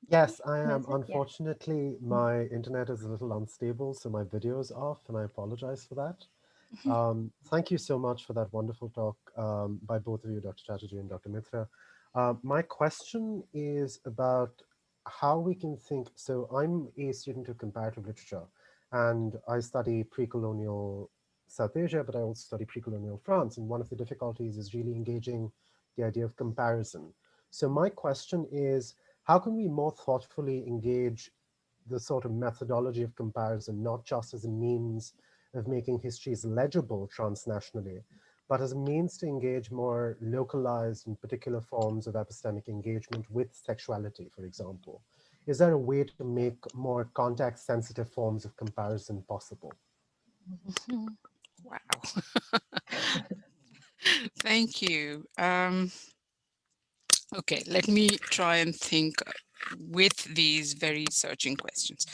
Speaker 6: Yes, I am.
Speaker 1: Maniswin?
Speaker 6: Unfortunately, my internet is a little unstable, so my video is off, and I apologize for that. Thank you so much for that wonderful talk by both of you, Dr. Chatterjee and Dr. Mitra. My question is about how we can think. So I'm a student of comparative literature, and I study pre-colonial South Asia, but I also study pre-colonial France. And one of the difficulties is really engaging the idea of comparison. So my question is, how can we more thoughtfully engage the sort of methodology of comparison, not just as a means of making histories legible transnationally, but as a means to engage more localized and particular forms of epistemic engagement with sexuality, for example? Is there a way to make more context-sensitive forms of comparison possible?
Speaker 2: Wow. Thank you. Okay, let me try and think with these very searching questions.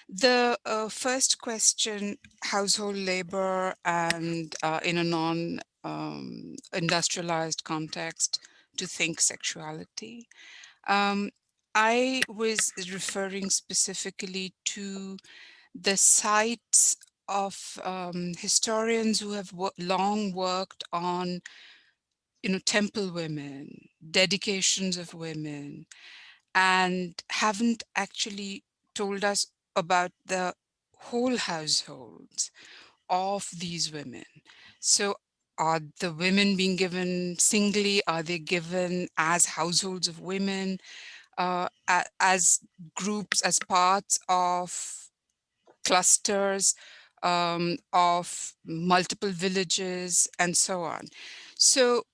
Speaker 2: The first question, household labor and in a non-industrialized context to think sexuality. I was referring specifically to the sites of historians who have long worked on temple women, dedications of women, and haven't actually told us about the whole households of these women. So are the women being given singly? Are they given as households of women, as groups, as parts of clusters of multiple villages, and so on? So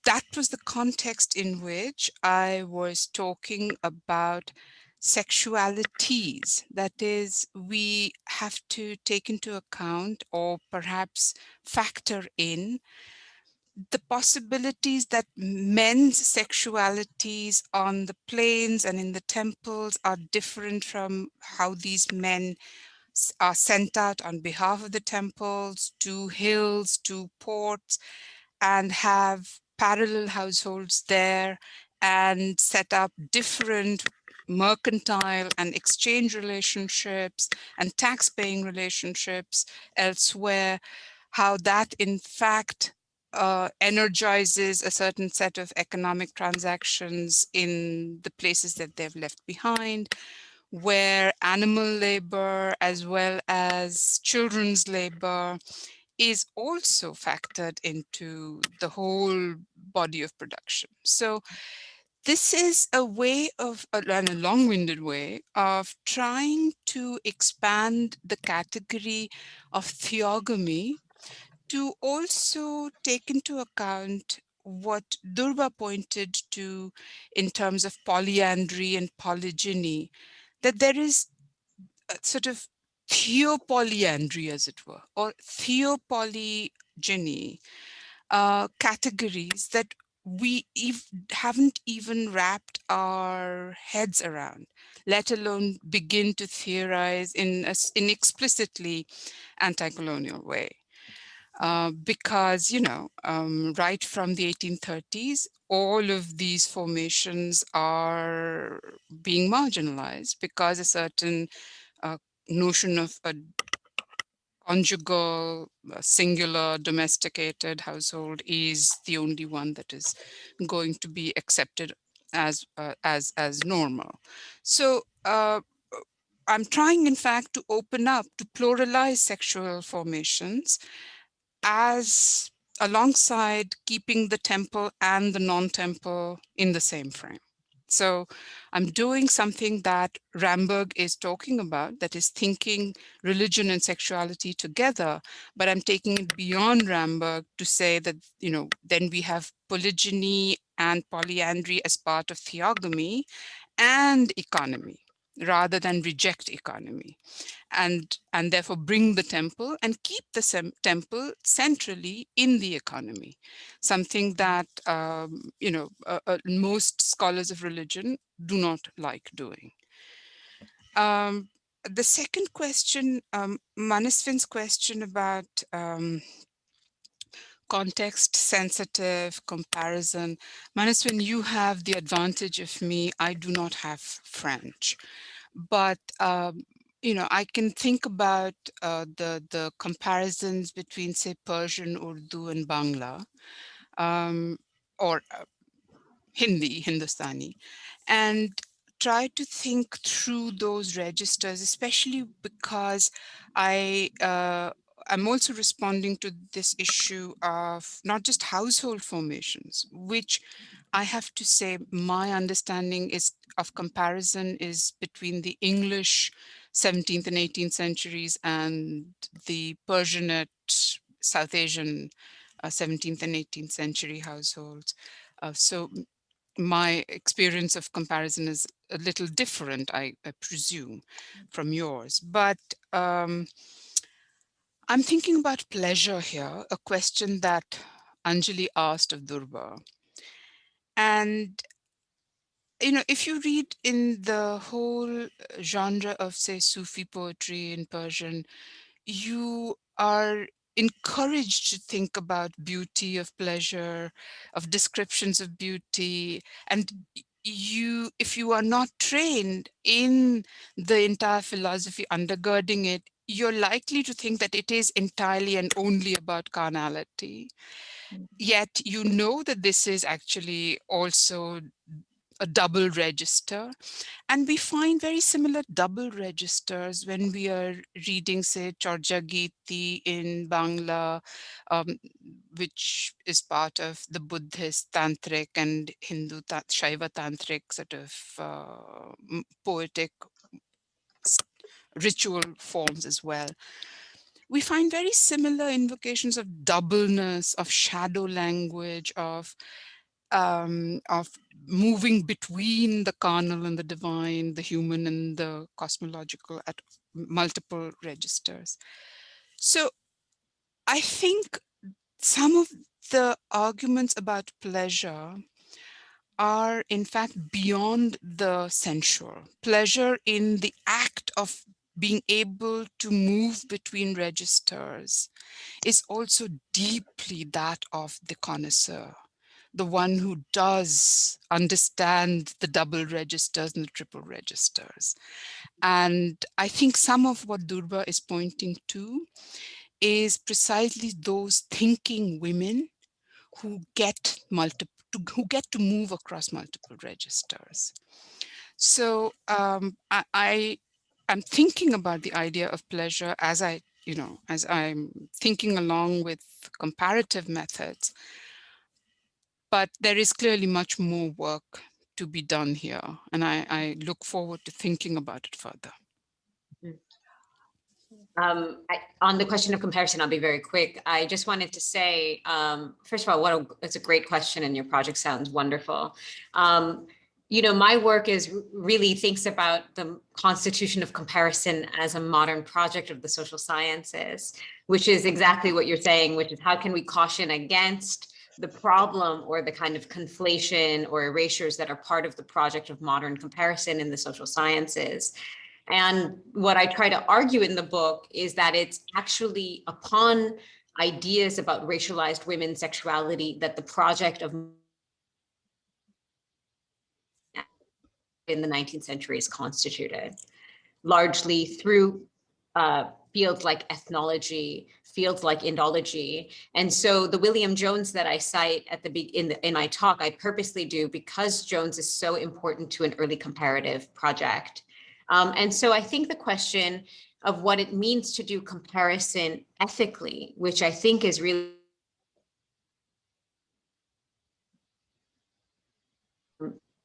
Speaker 2: that was the context in which I was talking about sexualities. That is, we have to take into account or perhaps factor in the possibilities that men's sexualities on the plains and in the temples are different from how these men are sent out on behalf of the temples to hills, to ports, and have parallel households there and set up different mercantile and exchange relationships and tax-paying relationships elsewhere, how that in fact energizes a certain set of economic transactions in the places that they've left behind, where animal labor as well as children's labor is also factored into the whole body of production. So this is a way of, a long-winded way of trying to expand the category of theogamy to also take into account what Durba pointed to in terms of polyandry and polygyny, that there is a sort of theopolyandry, as it were, or theopolygyny categories that we haven't even wrapped our heads around, let alone begin to theorize in an explicitly anti-colonial way. Because, you know, right from the 1830s, all of these formations are being marginalized because a certain notion of a conjugal, singular, domesticated household is the only one that is going to be accepted as normal. So I'm trying, in fact, to open up, to pluralize sexual formations as alongside keeping the temple and the non-temple in the same frame. So I'm doing something that Ramberg is talking about, that is thinking religion and sexuality together, but I'm taking it beyond Ramberg to say that, you know, then we have polygyny and polyandry as part of theogamy and economy, rather than reject economy. And therefore bring the temple and keep the temple centrally in the economy, something that you know, most scholars of religion do not like doing. The second question, Manasvin's question about context sensitive comparison. Manasvin, you have the advantage of me. I do not have French, but you know, I can think about the comparisons between, say, Persian, Urdu, and Bangla, or Hindi, Hindustani, and try to think through those registers, especially because I'm also responding to this issue of not just household formations, which I have to say my understanding is of comparison is between the English 17th and 18th centuries and the Persianate South Asian 17th and 18th century households. So my experience of comparison is a little different, I presume, from yours. But I'm thinking about pleasure here, a question that Anjali asked of Durba. And, you know, if you read in the whole genre of, say, Sufi poetry in Persian, you are encouraged to think about beauty, of pleasure, of descriptions of beauty. And you, if you are not trained in the entire philosophy undergirding it, you're likely to think that it is entirely and only about carnality. Yet you know that this is actually also a double register. And we find very similar double registers when we are reading, say, Chatterjee in Bangla, which is part of the Buddhist Tantric and Hindu Shaiva Tantric sort of poetic ritual forms as well. We find very similar invocations of doubleness, of shadow language, of moving between the carnal and the divine, the human and the cosmological at multiple registers. So I think some of the arguments about pleasure are in fact beyond the sensual. Pleasure in the act of being able to move between registers is also deeply that of the connoisseur, the one who does understand the double registers and the triple registers. And I think some of what Durba is pointing to is precisely those thinking women who get to move across multiple registers. So I'm thinking about the idea of pleasure as as I'm thinking along with comparative methods. But there is clearly much more work to be done here, and I look forward to thinking about it further.
Speaker 3: On the question of comparison, I'll be very quick. I just wanted to say, first of all, it's a great question, and your project sounds wonderful. You know, my work really thinks about the constitution of comparison as a modern project of the social sciences, which is exactly what you're saying, which is how can we caution against the problem or the kind of conflation or erasures that are part of the project of modern comparison in the social sciences. And what I try to argue in the book is that it's actually upon ideas about racialized women's sexuality that the project of in the 19th century is constituted, largely through fields like ethnology, fields like Indology. And so the William Jones that I cite at in my talk, I purposely do because Jones is so important to an early comparative project. And so I think the question of what it means to do comparison ethically, which I think is really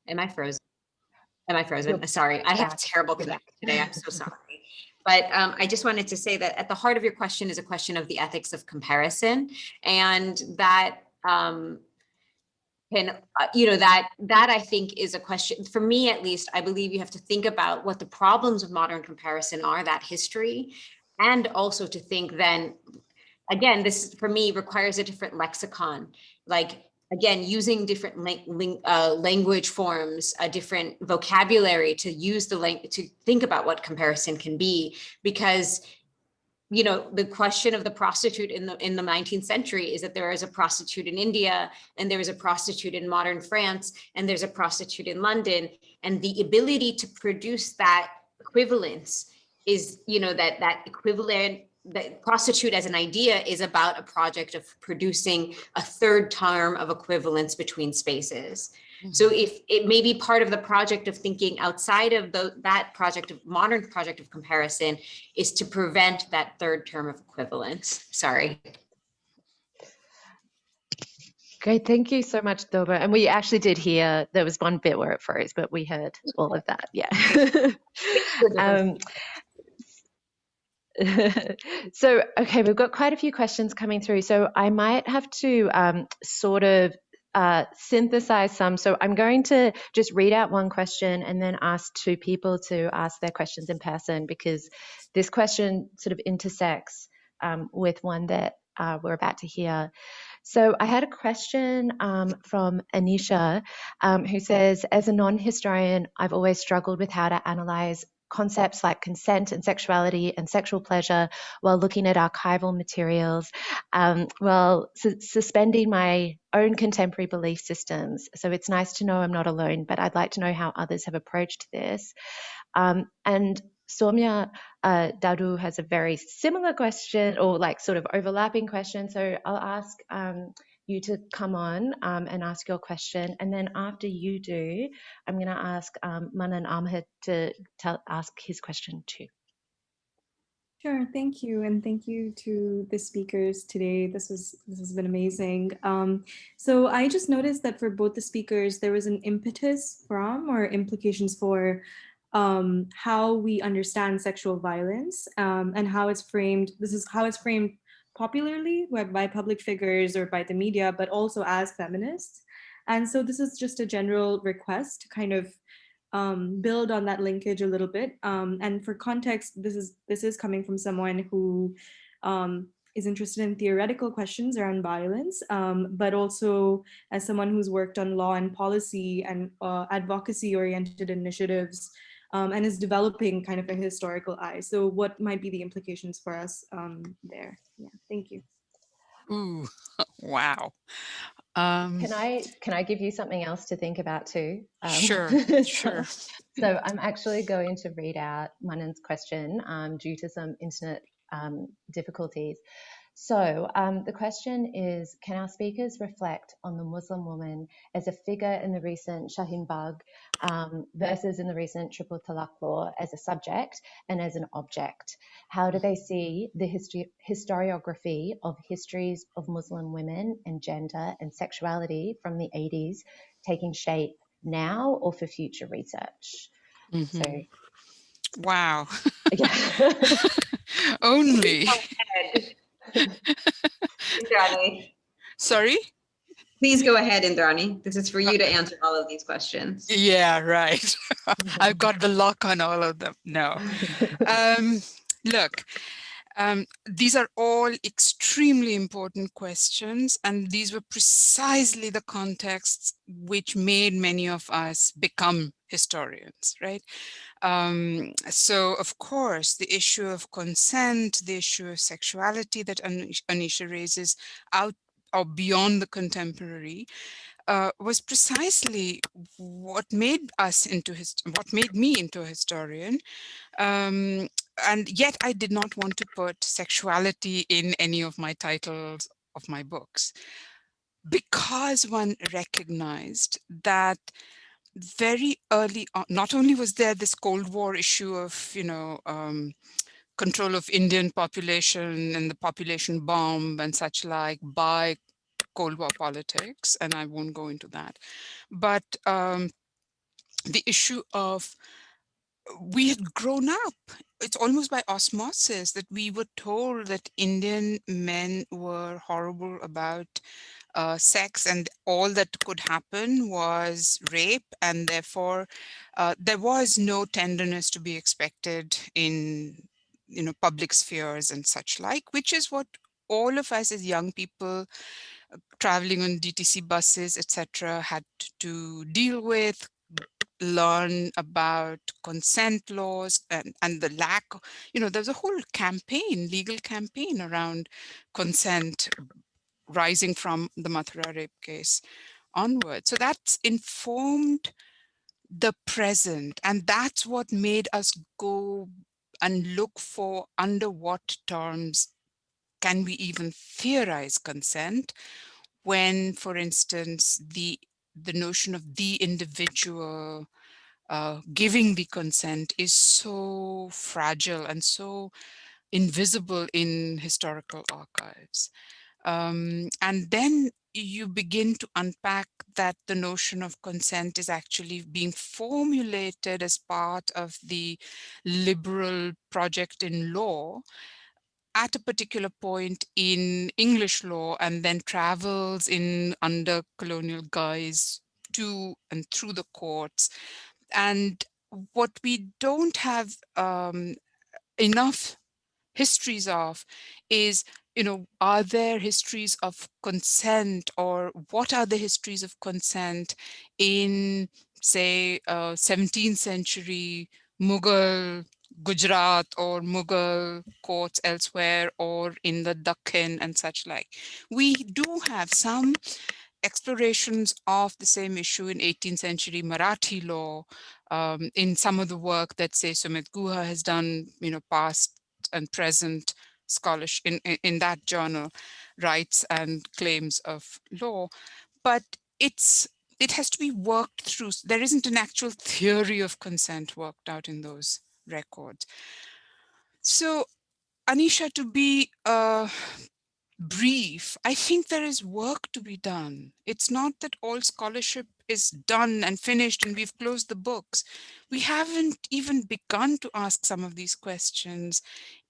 Speaker 3: Am I frozen? Am I frozen? Sorry, I have terrible connection today. I'm so sorry. But I just wanted to say that at the heart of your question is a question of the ethics of comparison, and that that I think is a question, for me at least. I believe you have to think about what the problems of modern comparison are, that history, and also to think then, again, this for me requires a different lexicon, like, again, using different language forms, a different vocabulary to use to think about what comparison can be, because the question of the prostitute in the 19th century is that there is a prostitute in India, and there is a prostitute in modern France, and there's a prostitute in London, and the ability to produce that equivalence is, that equivalent. The prostitute as an idea is about a project of producing a third term of equivalence between spaces. Mm-hmm. So if it may be part of the project of thinking outside of that project of modern project of comparison is to prevent that third term of equivalence. Sorry.
Speaker 1: Great, thank you so much, Durba. And we actually did hear, there was one bit where it froze, but we heard all of that, yeah. So, okay, we've got quite a few questions coming through. So I might have to sort of synthesize some. So I'm going to just read out one question and then ask two people to ask their questions in person, because this question sort of intersects with one that we're about to hear. So I had a question from Anisha who says, as a non-historian, I've always struggled with how to analyze concepts like consent and sexuality and sexual pleasure while looking at archival materials, while suspending my own contemporary belief systems. So it's nice to know I'm not alone, but I'd like to know how others have approached this. And Soumya Dadu has a very similar question, or like sort of overlapping question. So I'll ask you to come on and ask your question. And then after you do, I'm going to ask Manan Ahmed to ask his question too.
Speaker 7: Sure, thank you. And thank you to the speakers today. This has been amazing. So I just noticed that for both the speakers, there was an impetus from or implications for how we understand sexual violence and how it's framed. This is how it's framed popularly by public figures or by the media, but also as feminists. And so this is just a general request to kind of build on that linkage a little bit. And for context, this is coming from someone who is interested in theoretical questions around violence, but also as someone who's worked on law and policy and advocacy-oriented initiatives, and is developing kind of a historical eye. So what might be the implications for us there? Yeah, thank you.
Speaker 2: Ooh, wow.
Speaker 1: Can I give you something else to think about too?
Speaker 2: Sure, sure.
Speaker 1: So I'm actually going to read out Manan's question due to some internet difficulties. So the question is, can our speakers reflect on the Muslim woman as a figure in the recent Shaheen Bagh versus in the recent Triple Talaq law as a subject and as an object? How do they see the historiography of histories of Muslim women and gender and sexuality from the 80s taking shape now or for future research?
Speaker 2: Mm-hmm.
Speaker 1: So,
Speaker 2: wow.
Speaker 1: Yeah.
Speaker 2: Only.
Speaker 3: Indrani.
Speaker 2: Sorry?
Speaker 3: Please go ahead, Indrani. This is for you to answer all of these questions.
Speaker 2: Yeah, right. I've got the lock on all of them. No. Look, These are all extremely important questions, and these were precisely the contexts which made many of us become historians, right? So, of course, the issue of consent, the issue of sexuality that Anisha raises out or beyond the contemporary was precisely what made us into what made me into a historian. And yet I did not want to put sexuality in any of my titles of my books, because one recognized that very early on, not only was there this Cold War issue of, control of Indian population and the population bomb and such like by Cold War politics, and I won't go into that, but the issue of we had grown up. It's almost by osmosis that we were told that Indian men were horrible about sex, and all that could happen was rape, and therefore there was no tenderness to be expected in public spheres and such like, which is what all of us as young people traveling on DTC buses, etc., had to deal with, learn about consent laws and the lack, there's a whole campaign, legal campaign around consent rising from the Mathura rape case onward. So that's informed the present, and that's what made us go and look for under what terms can we even theorize consent when, for instance, the notion of the individual giving the consent is so fragile and so invisible in historical archives. And then you begin to unpack that the notion of consent is actually being formulated as part of the liberal project in law at a particular point in English law, and then travels in under colonial guise to and through the courts. And what we don't have enough histories of is, are there histories of consent, or what are the histories of consent in, say, 17th century Mughal Gujarat or Mughal courts elsewhere, or in the Dakhin and such like. We do have some explorations of the same issue in 18th century Marathi law, in some of the work that, say, Sumit Guha has done, past and present scholarship in that journal, Rights and Claims of Law. But it has to be worked through. There isn't an actual theory of consent worked out in those records. So, Anisha, to be brief, I think there is work to be done. It's not that all scholarship is done and finished and we've closed the books. We haven't even begun to ask some of these questions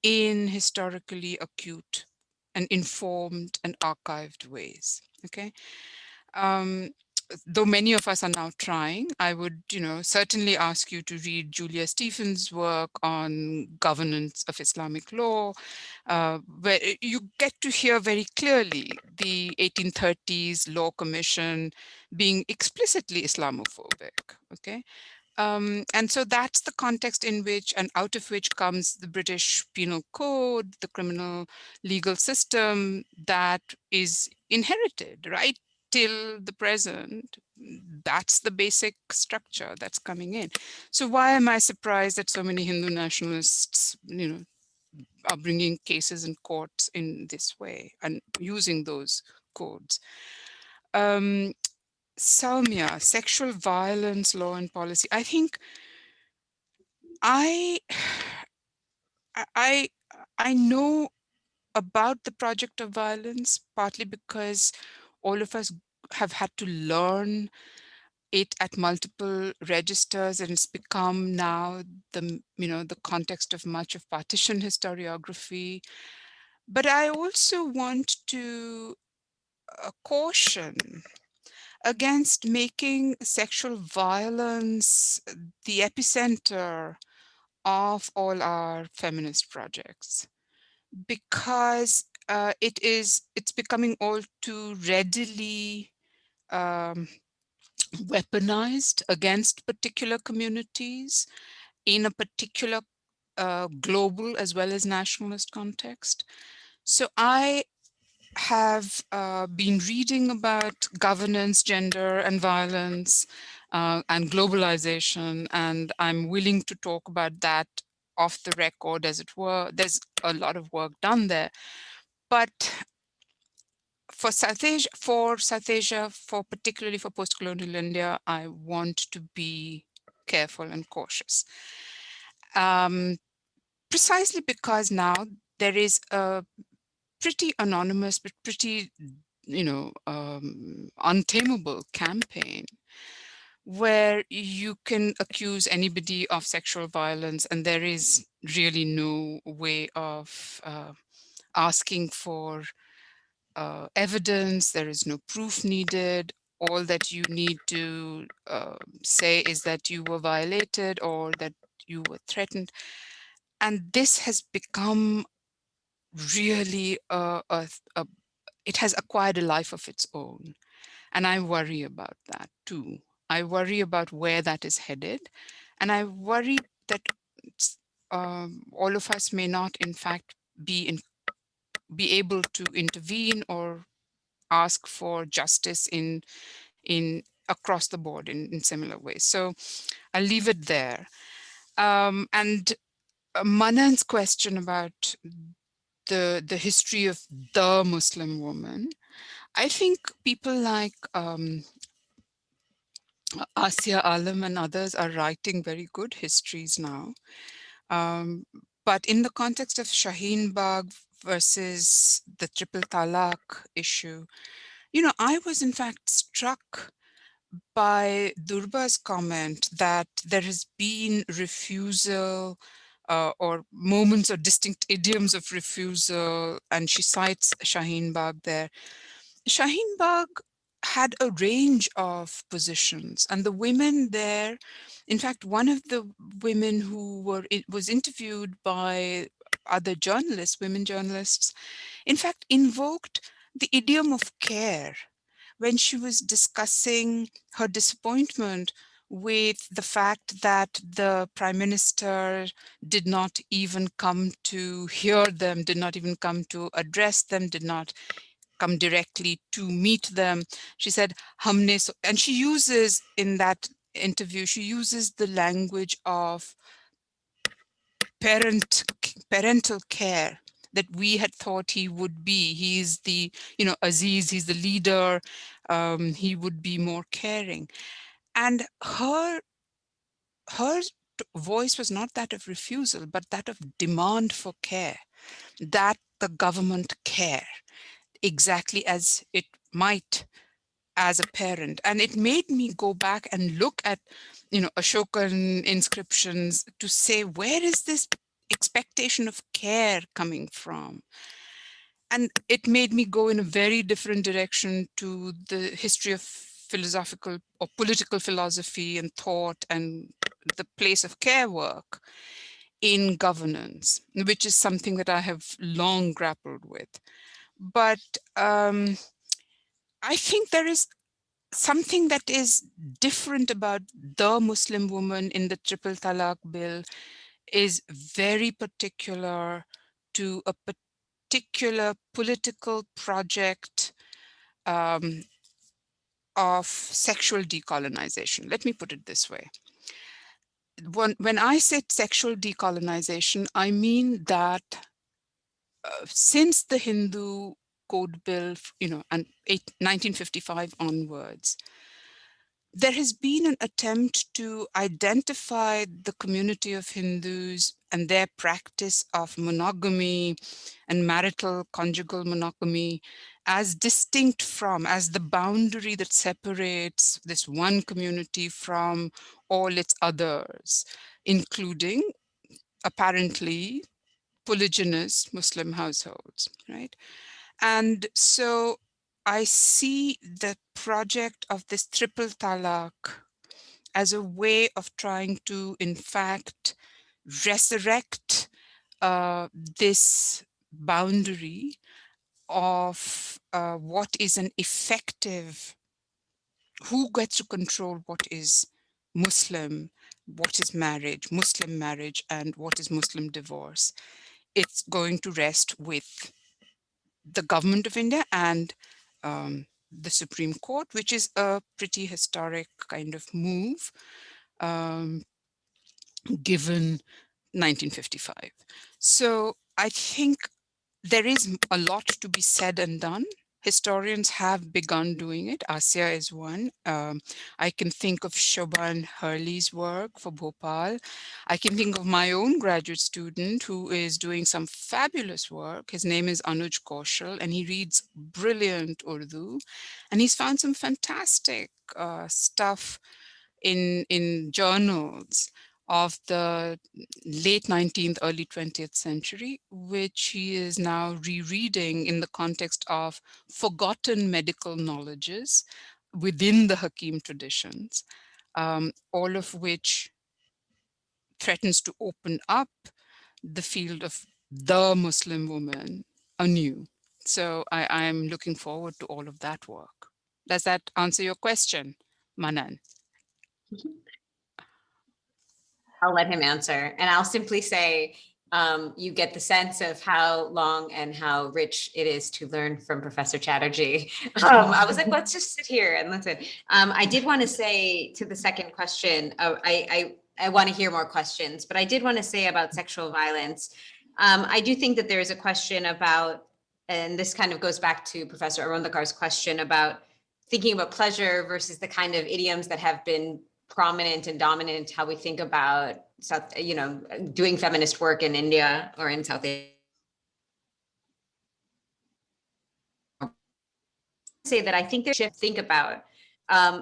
Speaker 2: in historically acute and informed and archived ways. Okay. Though many of us are now trying, I would, certainly ask you to read Julia Stephens' work on governance of Islamic law, where you get to hear very clearly the 1830s Law Commission being explicitly Islamophobic. Okay. And so that's the context in which and out of which comes the British Penal Code, the criminal legal system that is inherited, right? Till the present. That's the basic structure that's coming in. So why am I surprised that so many Hindu nationalists, are bringing cases in courts in this way and using those codes? Salmia, sexual violence, law and policy. I think I know about the project of violence, partly because all of us have had to learn it at multiple registers, and it's become now the context of much of partition historiography. But I also want to caution against making sexual violence the epicenter of all our feminist projects, because it's becoming all too readily weaponized against particular communities in a particular global as well as nationalist context. So I have been reading about governance, gender and violence and globalization, and I'm willing to talk about that off the record, as it were. There's a lot of work done there. But for South Asia, particularly for post-colonial India, I want to be careful and cautious. Precisely because now there is a pretty anonymous but pretty, untamable campaign where you can accuse anybody of sexual violence, and there is really no way of asking for evidence. There is no proof needed. All that you need to say is that you were violated or that you were threatened. And this has become really it has acquired a life of its own. And I worry about that too. I worry about where that is headed. And I worry that all of us may not, in fact, be able to intervene or ask for justice in across the board in similar ways. So I'll leave it there. And Manan's question about the history of the Muslim woman, I think people like Asia Alam and others are writing very good histories now. But in the context of Shaheen Bagh versus the triple talaq issue, I was in fact struck by Durba's comment that there has been refusal or moments or distinct idioms of refusal, and she cites Shaheen Bagh there. Shaheen Bagh had a range of positions, and the women there, in fact, one of the women who was interviewed by other journalists, women journalists, in fact, invoked the idiom of care when she was discussing her disappointment with the fact that the prime minister did not even come to hear them, did not even come to address them, did not come directly to meet them. She said, Humne, and she uses in that interview, she uses the language of parental care that we had thought he would be. He's the, Aziz, he's the leader, he would be more caring. And her voice was not that of refusal, but that of demand for care, that the government care exactly as it might as a parent. And it made me go back and look at, Ashokan inscriptions to say, where is this expectation of care coming from? And it made me go in a very different direction to the history of philosophical or political philosophy and thought and the place of care work in governance, which is something that I have long grappled with. But I think there is something that is different about the Muslim woman in the Triple Talaq bill is very particular to a particular political project of sexual decolonization. Let me put it this way. When I said sexual decolonization, I mean that since the Hindu Code Bill, and 1955 onwards, there has been an attempt to identify the community of Hindus and their practice of monogamy and marital conjugal monogamy as distinct from, as the boundary that separates this one community from all its others, including apparently polygynous Muslim households, right? And so I see the project of this triple talaq as a way of trying to, in fact, resurrect this boundary of what is an effective, who gets to control what is Muslim, what is marriage, Muslim marriage, and what is Muslim divorce. It's going to rest with the government of India and the Supreme Court, which is a pretty historic kind of move given 1955. So I think there is a lot to be said and done. Historians have begun doing it. Asya is one. I can think of Shobhan Hurley's work for Bhopal. I can think of my own graduate student who is doing some fabulous work. His name is Anuj Kaushal, and he reads brilliant Urdu. And he's found some fantastic stuff in journals of the late 19th, early 20th century, which he is now rereading in the context of forgotten medical knowledges within the Hakim traditions, all of which threatens to open up the field of the Muslim woman anew. So I am looking forward to all of that work. Does that answer your question, Manan?
Speaker 3: I'll let him answer. And I'll simply say, you get the sense of how long and how rich it is to learn from Professor Chatterjee. I was like, let's just sit here and listen. I did want to say to the second question, I want to hear more questions, but I did want to say about sexual violence. I do think that there is a question about, and this kind of goes back to Professor Arundakar's question about thinking about pleasure versus the kind of idioms that have been prominent and dominant, how we think about doing feminist work in India or in South Asia. Say that I think there's a shift to think about,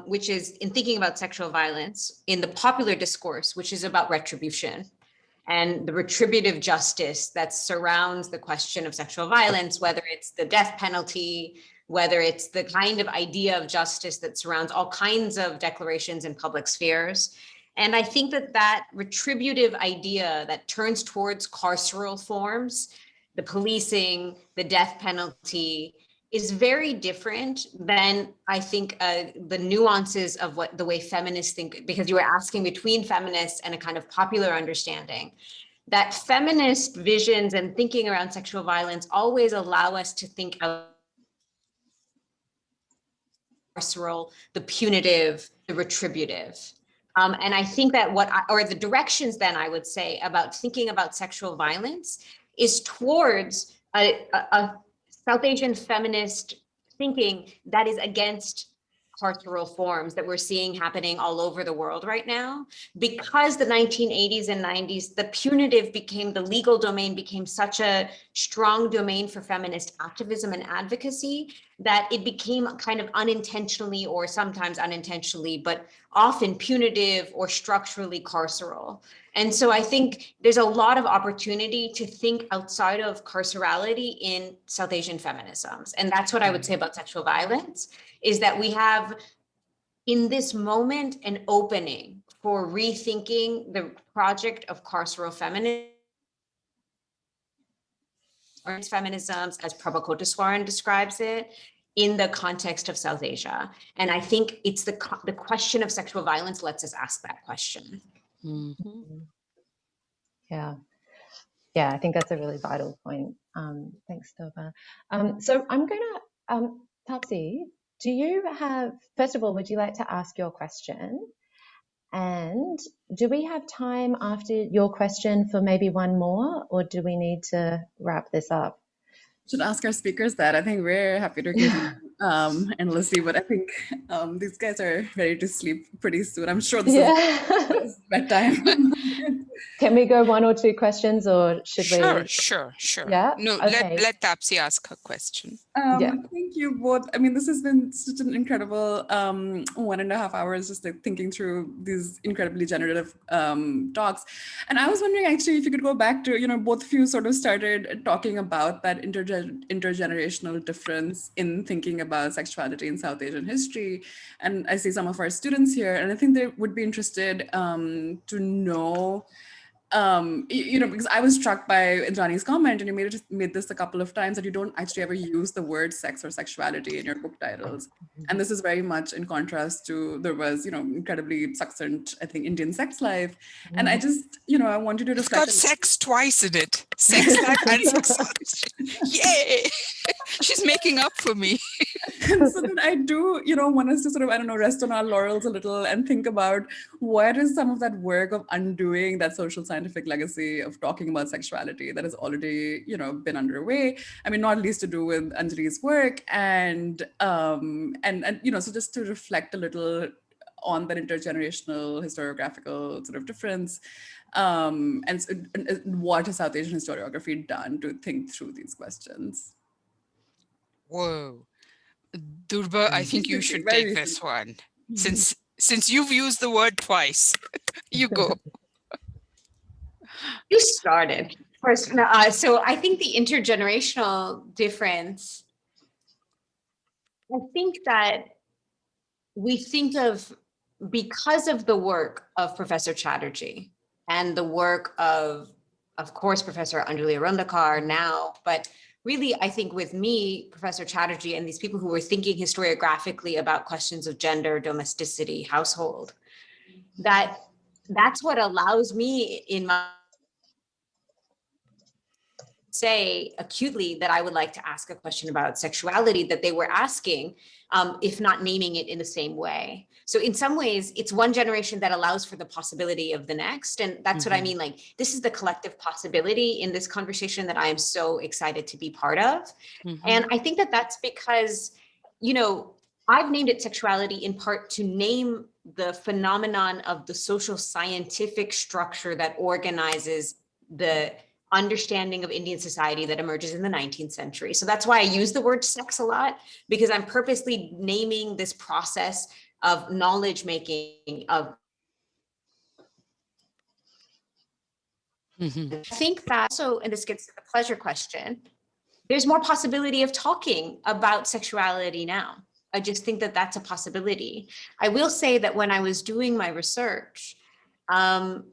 Speaker 3: which is in thinking about sexual violence in the popular discourse, which is about retribution and the retributive justice that surrounds the question of sexual violence, whether it's the death penalty, whether it's the kind of idea of justice that surrounds all kinds of declarations in public spheres. And I think that that retributive idea that turns towards carceral forms, the policing, the death penalty, is very different than I think the nuances of what the way feminists think, because you were asking between feminists and a kind of popular understanding. That feminist visions and thinking around sexual violence always allow us to think of carceral, the punitive, the retributive. And I think that or the directions then I would say about thinking about sexual violence is towards a South Asian feminist thinking that is against carceral forms that we're seeing happening all over the world right now. Because the 1980s and 90s, the punitive became, the legal domain became such a strong domain for feminist activism and advocacy that it became kind of unintentionally, or sometimes unintentionally, but often punitive or structurally carceral. And so I think there's a lot of opportunity to think outside of carcerality in South Asian feminisms. And that's what I would say about sexual violence, is that we have in this moment an opening for rethinking the project of carceral feminism, or feminisms, as Prabha Koteswaran describes it, in the context of South Asia. And I think it's the question of sexual violence lets us ask that question.
Speaker 1: Mm-hmm. Yeah, I think that's a really vital point. Thanks, Durba. So I'm going to, Tapsi, do you have, first of all, would you like to ask your question? And do we have time after your question for maybe one more, or do we need to wrap this up?
Speaker 8: Should ask our speakers that. I think we're happy to give endlessly, but I think these guys are ready to sleep pretty soon. I'm sure this is bedtime.
Speaker 1: Can we go one or two questions, or should we?
Speaker 2: Sure.
Speaker 1: Yeah.
Speaker 2: No,
Speaker 1: okay.
Speaker 2: let Tapsi ask her question.
Speaker 8: Thank you both. I mean, this has been such an incredible 1.5 hours just like thinking through these incredibly generative talks. And I was wondering actually if you could go back to, both of you sort of started talking about that intergenerational difference in thinking about sexuality in South Asian history. And I see some of our students here, and I think they would be interested to know because I was struck by Indrani's comment, and you made this a couple of times, that you don't actually ever use the word sex or sexuality in your book titles. And this is very much in contrast to Durba's, incredibly succinct, I think, Indian sex life. And I just, I want you to
Speaker 2: It's
Speaker 8: reflect.
Speaker 2: got sex twice in it. Sex life and sexuality. Yay! She's making up for me.
Speaker 8: And so then I do, want us to sort of, I don't know, rest on our laurels a little and think about where is some of that work of undoing that social scientific legacy of talking about sexuality that has already, been underway. I mean, not least to do with Anjali's work and so just to reflect a little on that intergenerational historiographical sort of difference. And what has South Asian historiography done to think through these questions?
Speaker 2: Whoa. Durba, I think you should take this one. Since you've used the word twice, you go.
Speaker 3: You started first. So I think the intergenerational difference, I think that we think of, because of the work of Professor Chatterjee and the work of course, Professor Anjali Arundhakar now, but really, I think with me, Professor Chatterjee, and these people who were thinking historiographically about questions of gender, domesticity, household, that's what allows me in my say acutely that I would like to ask a question about sexuality that they were asking, if not naming it in the same way. So in some ways, it's one generation that allows for the possibility of the next. And that's what I mean. Like, this is the collective possibility in this conversation that I am so excited to be part of. And I think that that's because, I've named it sexuality in part to name the phenomenon of the social scientific structure that organizes the understanding of Indian society that emerges in the 19th century. So that's why I use the word sex a lot, because I'm purposely naming this process of knowledge making of. I think that also, and this gets to the pleasure question, there's more possibility of talking about sexuality now. I just think that that's a possibility. I will say that when I was doing my research, someone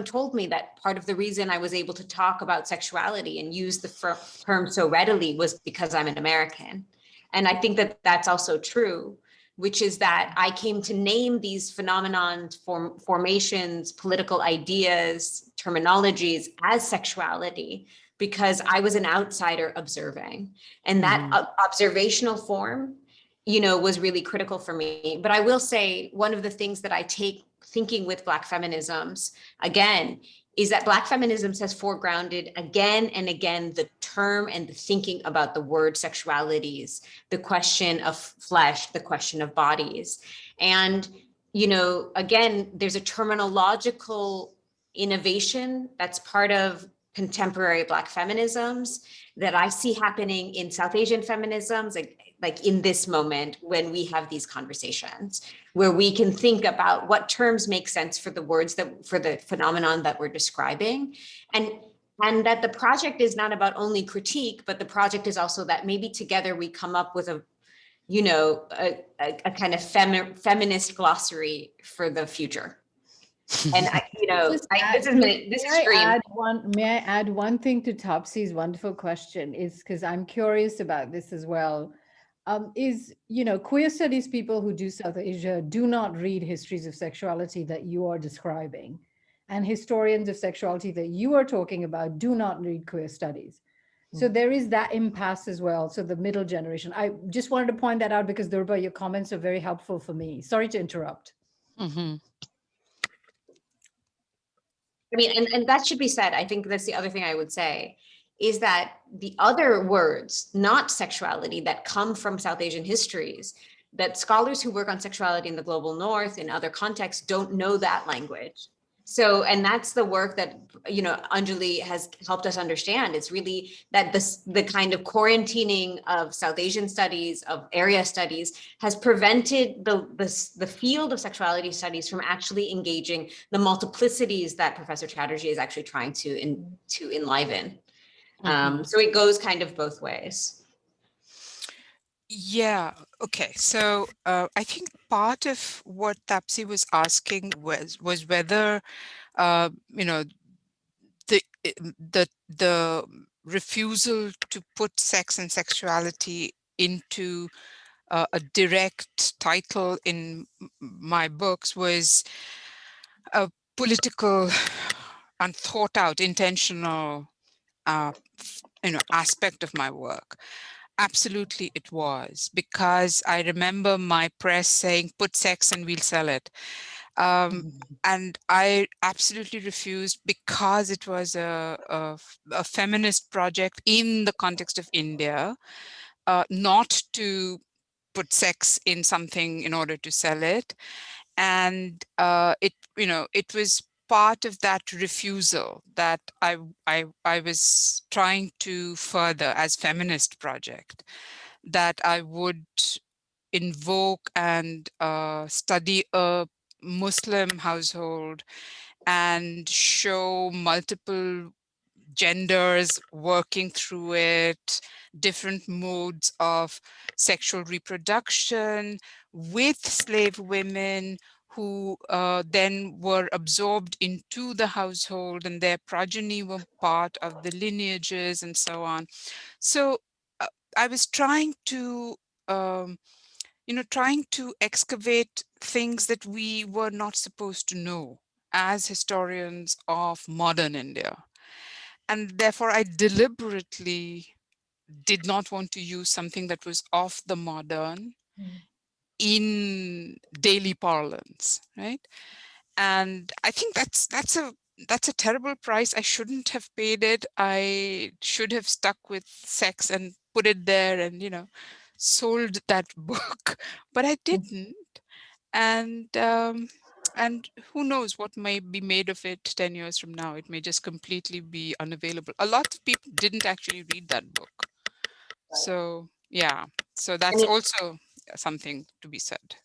Speaker 3: told me that part of the reason I was able to talk about sexuality and use the term so readily was because I'm an American. And I think that that's also true, which is that I came to name these phenomenon formations, political ideas, terminologies as sexuality, because I was an outsider observing. And that observational form, was really critical for me. But I will say one of the things that I take thinking with Black feminisms, again, is that Black feminisms has foregrounded again and again the term and the thinking about the word sexualities, the question of flesh, the question of bodies. And, again, there's a terminological innovation that's part of contemporary Black feminisms that I see happening in South Asian feminisms, like in this moment when we have these conversations, where we can think about what terms make sense for the words for the phenomenon that we're describing. And that the project is not about only critique, but the project is also that maybe together we come up with a kind of feminist glossary for the future. And
Speaker 4: may I add one thing to Topsy's wonderful question, is because I'm curious about this as well. Queer studies people who do South Asia do not read histories of sexuality that you are describing, and historians of sexuality that you are talking about do not read queer studies. So there is that impasse as well. So the middle generation, I just wanted to point that out because Durba, your comments are very helpful for me. Sorry to interrupt.
Speaker 3: I mean, and that should be said. I think that's the other thing I would say, is that the other words, not sexuality, that come from South Asian histories, that scholars who work on sexuality in the global North in other contexts don't know that language. So, and that's the work that, Anjali has helped us understand. It's really that the kind of quarantining of South Asian studies, of area studies, has prevented the field of sexuality studies from actually engaging the multiplicities that Professor Chatterjee is actually trying to enliven. So it goes kind of both ways.
Speaker 2: Yeah, okay. So I think part of what Tapsi was asking was whether you know the refusal to put sex and sexuality into a direct title in my books was a political, unthought out, intentional aspect of my work. Absolutely it was, because I remember my press saying, put sex and we'll sell it. And I absolutely refused, because it was a feminist project in the context of India, not to put sex in something in order to sell it. And it was part of that refusal that I was trying to further as feminist project, that I would invoke and study a Muslim household and show multiple genders working through it, different modes of sexual reproduction with slave women who then were absorbed into the household, and their progeny were part of the lineages and so on. So I was trying to trying to excavate things that we were not supposed to know as historians of modern India. And therefore, I deliberately did not want to use something that was off the modern in daily parlance, right? And I think that's a terrible price. I shouldn't have paid it. I should have stuck with sex and put it there and sold that book, but I didn't. And who knows what may be made of it 10 years from now. It may just completely be unavailable. A lot of people didn't actually read that book. So yeah, so that's also something to be said.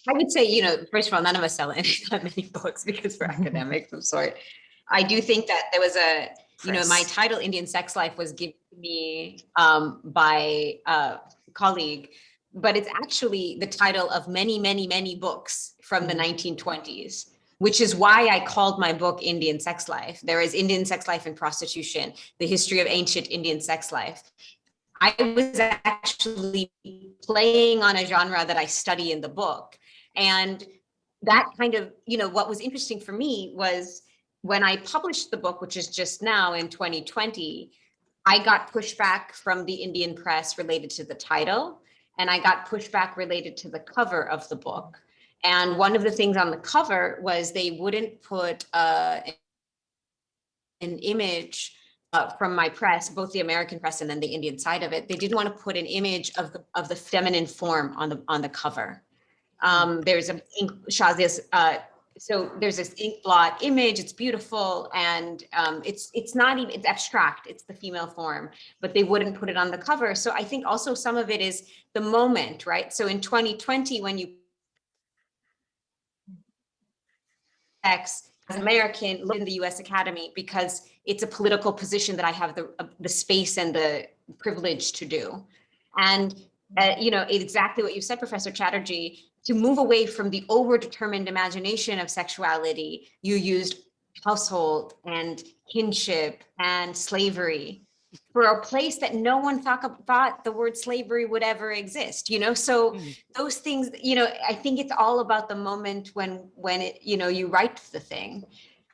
Speaker 3: I would say, first of all, none of us sell that many books because we're academics of sort. I do think that there was my title, Indian Sex Life, was given to me by a colleague, but it's actually the title of many, many, many books from the 1920s, which is why I called my book Indian Sex Life. There is Indian Sex Life and Prostitution, the history of ancient Indian sex life. I was actually playing on a genre that I study in the book. And that kind of, what was interesting for me was when I published the book, which is just now in 2020, I got pushback from the Indian press related to the title, and I got pushback related to the cover of the book. And one of the things on the cover was they wouldn't put an image from my press, both the American press and then the Indian side of it. They didn't want to put an image of the feminine form on the cover. There's so there's this ink blot image. It's beautiful, and it's not even, it's abstract. It's the female form, but they wouldn't put it on the cover. So I think also some of it is the moment, right? So in 2020, when you as an American live in the U.S. Academy, because it's a political position that I have the space and the privilege to do. And exactly what you said, Professor Chatterjee, to move away from the overdetermined imagination of sexuality, you used household and kinship and slavery for a place that no one thought the word slavery would ever exist, so those things, I think it's all about the moment when it, you write the thing.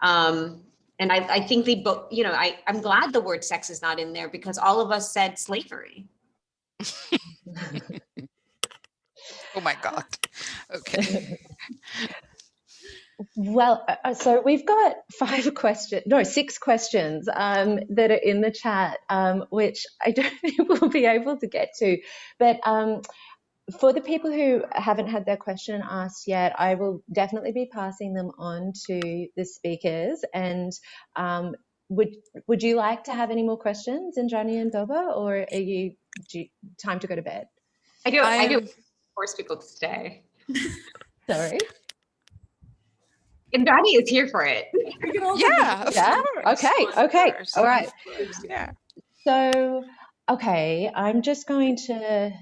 Speaker 3: And I think they both, I'm glad the word sex is not in there, because all of us said slavery.
Speaker 2: Oh my God. Okay.
Speaker 1: Well, so we've got 6 questions that are in the chat, which I don't think we'll be able to get to. But for the people who haven't had their question asked yet, I will definitely be passing them on to the speakers. And would you like to have any more questions, Indrani and Durba, or are you time to go to bed?
Speaker 3: I do force people to stay.
Speaker 1: Sorry.
Speaker 3: Indrani is here for it.
Speaker 2: Yeah, of course.
Speaker 1: Okay. All right.
Speaker 2: Yeah.
Speaker 1: So Okay, I'm just going to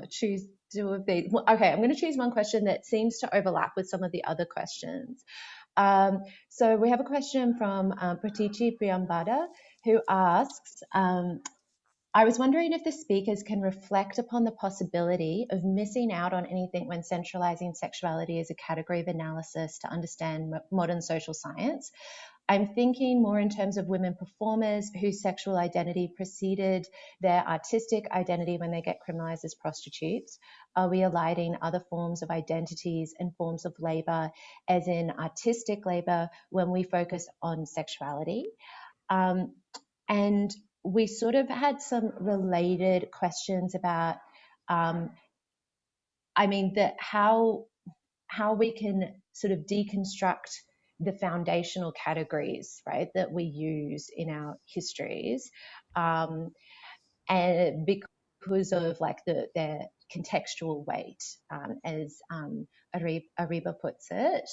Speaker 1: choose two of these. Okay, I'm going to choose one question that seems to overlap with some of the other questions. So we have a question from Pratichi Priyambada, who asks, I was wondering if the speakers can reflect upon the possibility of missing out on anything when centralizing sexuality as a category of analysis to understand modern social science. I'm thinking more in terms of women performers whose sexual identity preceded their artistic identity when they get criminalized as prostitutes. Are we aligning other forms of identities and forms of labor, as in artistic labor, when we focus on sexuality? And we sort of had some related questions about, how we can sort of deconstruct the foundational categories, right, that we use in our histories, and because of like their contextual weight, as Ariba puts it.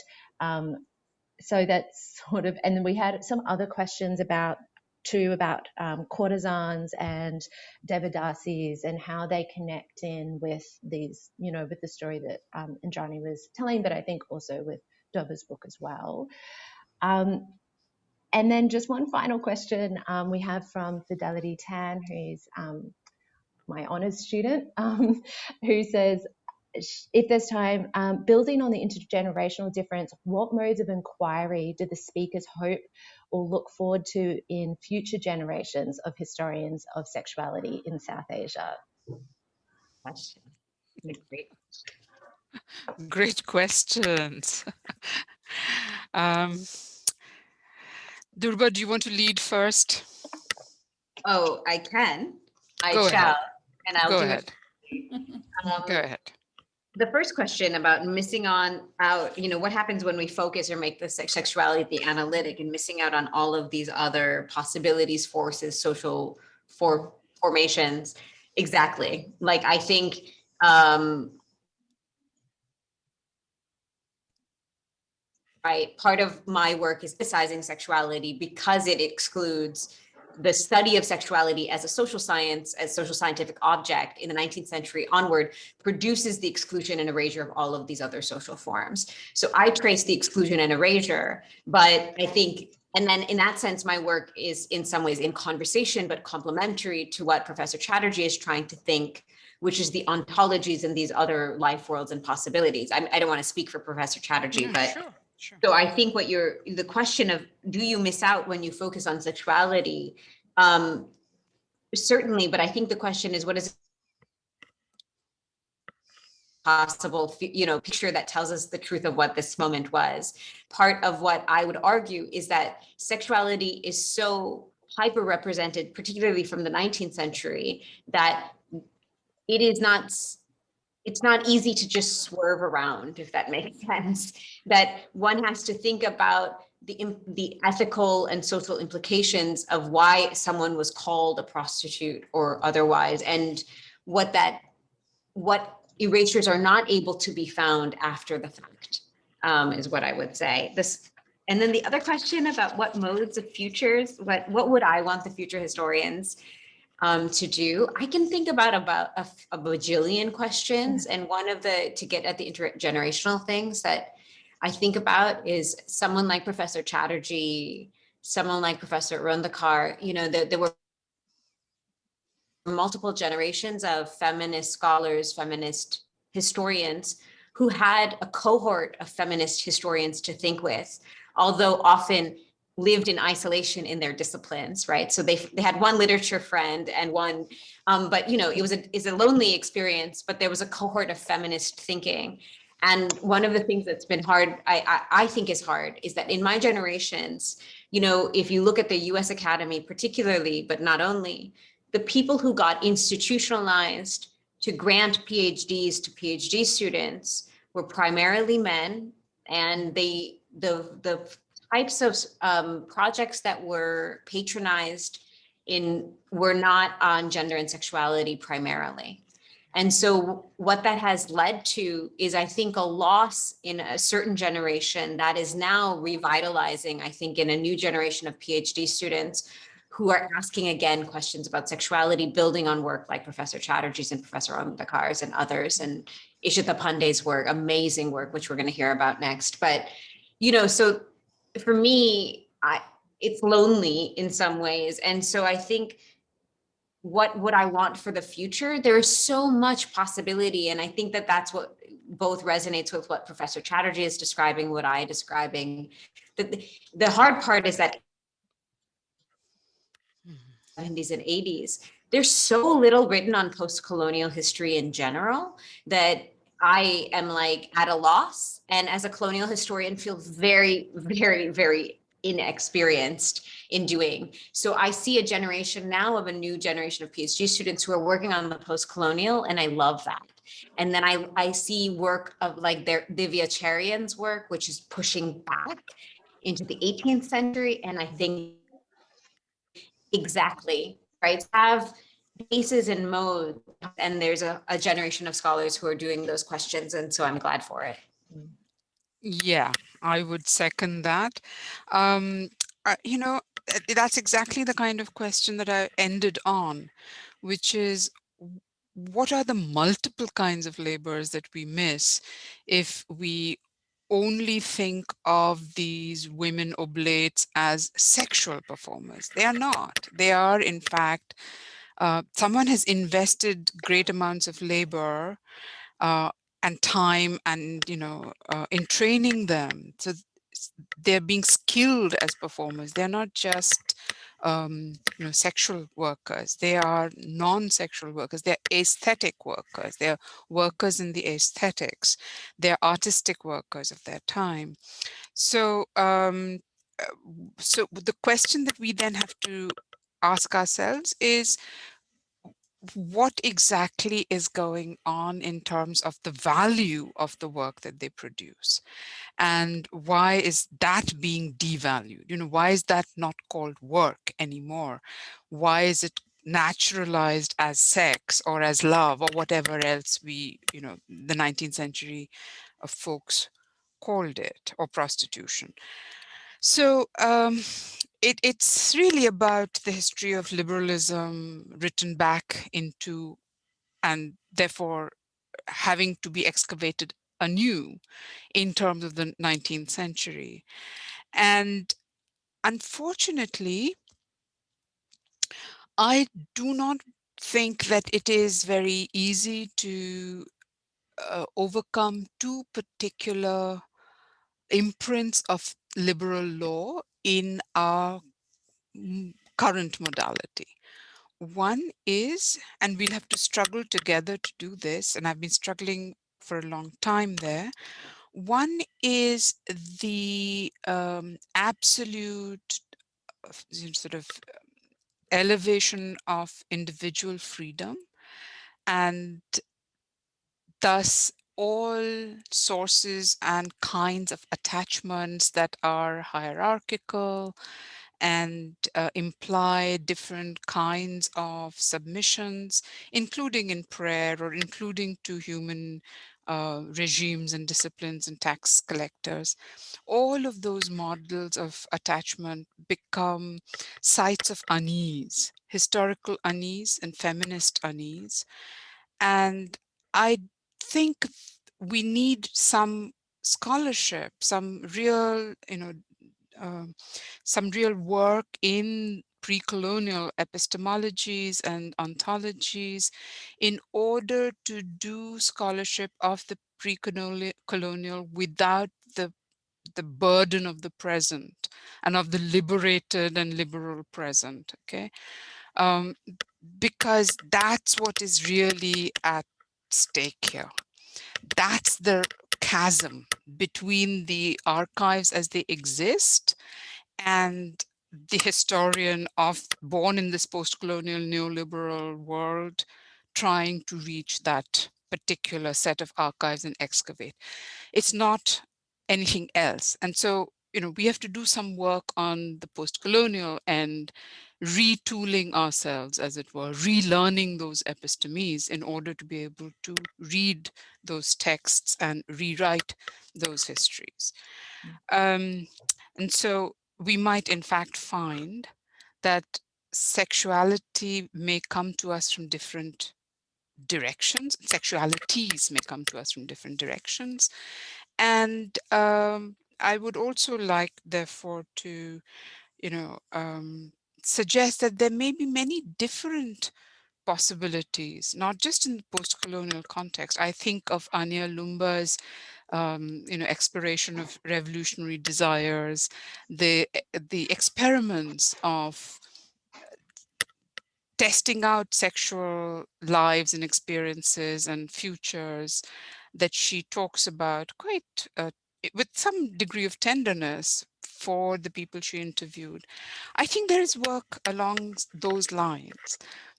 Speaker 1: So that's sort of, and then we had some other questions about courtesans and Devadasis and how they connect in with these, with the story that Indrani was telling, but I think also with Durba's book as well. And then just one final question we have from Fidelity Tan, who's my honours student, who says, if there's time, building on the intergenerational difference, what modes of inquiry do the speakers hope or look forward to in future generations of historians of sexuality in South Asia?
Speaker 3: Question.
Speaker 2: Great questions. Durba, do you want to lead first?
Speaker 3: Oh, I can. I
Speaker 2: Go
Speaker 3: shall.
Speaker 2: ahead.
Speaker 3: And I'll
Speaker 2: Go
Speaker 3: do
Speaker 2: ahead.
Speaker 3: it.
Speaker 2: Go ahead.
Speaker 3: The first question about missing out, what happens when we focus or make the sexuality the analytic and missing out on all of these other possibilities, forces, social formations. Exactly. Like, I think, right, part of my work is criticizing sexuality because it excludes the study of sexuality as a social science, as social scientific object in the 19th century onward, produces the exclusion and erasure of all of these other social forms. So I trace the exclusion and erasure, but I think, and then in that sense, my work is in some ways in conversation, but complementary to what Professor Chatterjee is trying to think, which is the ontologies and these other life worlds and possibilities. I don't want to speak for Professor Chatterjee, but
Speaker 2: Sure. Sure.
Speaker 3: So I think the question of, do you miss out when you focus on sexuality? Certainly, but I think the question is, what is possible, picture that tells us the truth of what this moment was? Part of what I would argue is that sexuality is so hyper-represented, particularly from the 19th century, that it's not easy to just swerve around, if that makes sense, that one has to think about the ethical and social implications of why someone was called a prostitute or otherwise, and what erasures are not able to be found after the fact, is what I would say. And then the other question about what modes of futures, what would I want the future historians to do? I can think about a bajillion questions, and one of to get at the intergenerational things that I think about is someone like Professor Chatterjee, someone like Professor Rundekar. There were multiple generations of feminist scholars, feminist historians who had a cohort of feminist historians to think with, although often lived in isolation in their disciplines, right? So they had one literature friend and one, but it's a lonely experience, but there was a cohort of feminist thinking. And one of the things that's been hard, I think is hard, is that in my generations, if you look at the US Academy particularly, but not only, the people who got institutionalized to grant PhDs to PhD students were primarily men, and the types of projects that were patronized were not on gender and sexuality primarily. And so what that has led to is, I think, a loss in a certain generation that is now revitalizing, I think, in a new generation of PhD students who are asking again questions about sexuality, building on work like Professor Chatterjee's and Professor Amdakar's and others, and Ishita Pandey's work, amazing work, which we're going to hear about next. But, you know, so for me, it's lonely in some ways. And so I think what I want for the future, there is so much possibility. And I think that that's what both resonates with what Professor Chatterjee is describing, what I describing. The hard part is that 70s and 80s, there's so little written on post-colonial history in general that I am like at a loss. And as a colonial historian, feel very, very, very inexperienced in doing. So I see a generation now of a new generation of PhD students who are working on the post-colonial, and I love that. And then I see work of like Divya Cherian's work, which is pushing back into the 18th century. And I think exactly, right? Have bases and modes, and there's a generation of scholars who are doing those questions. And so I'm glad for it.
Speaker 2: Yeah, I would second that. You know, that's exactly the kind of question that I ended on, which is, what are the multiple kinds of labors that we miss if we only think of these women oblates as sexual performers? They are not. They are, in fact, someone has invested great amounts of labor and time and, you know, in training them. So they're being skilled as performers. They're not just you know, sexual workers. They are non-sexual workers. They're aesthetic workers. They're workers in the aesthetics. They're artistic workers of their time. So, so the question that we then have to ask ourselves is, what exactly is going on in terms of the value of the work that they produce? And why is that being devalued? You know, why is that not called work anymore? Why is it naturalized as sex or as love or whatever else we, you know, the 19th century folks called it, or prostitution? So it's really about the history of liberalism written back into, and therefore having to be excavated anew in terms of the 19th century. And unfortunately, I do not think that it is very easy to overcome two particular imprints of liberal law in our current modality. One is, and we'll have to struggle together to do this, and I've been struggling for a long time there. One is the absolute sort of elevation of individual freedom, and thus all sources and kinds of attachments that are hierarchical and imply different kinds of submissions, including in prayer or including to human regimes and disciplines and tax collectors. All of those models of attachment become sites of unease, historical unease and feminist unease. And I think we need some scholarship, some real, you know, some real work in pre-colonial epistemologies and ontologies in order to do scholarship of the pre-colonial without the burden of the present and of the liberated and liberal present, okay? Because that's what is really at stake here. That's the chasm between the archives as they exist and the historian born in this post-colonial neoliberal world trying to reach that particular set of archives and excavate. It's not anything else. And so, you know, we have to do some work on the post-colonial and retooling ourselves, as it were, relearning those epistemes in order to be able to read those texts and rewrite those histories. And so we might in fact find that sexuality may come to us from different directions. Sexualities may come to us from different directions. And I would also like, therefore, to, suggest that there may be many different possibilities, not just in the post-colonial context. I think of Anya Lumba's exploration of revolutionary desires, the experiments of testing out sexual lives and experiences and futures that she talks about quite with some degree of tenderness for the people she interviewed. I think there is work along those lines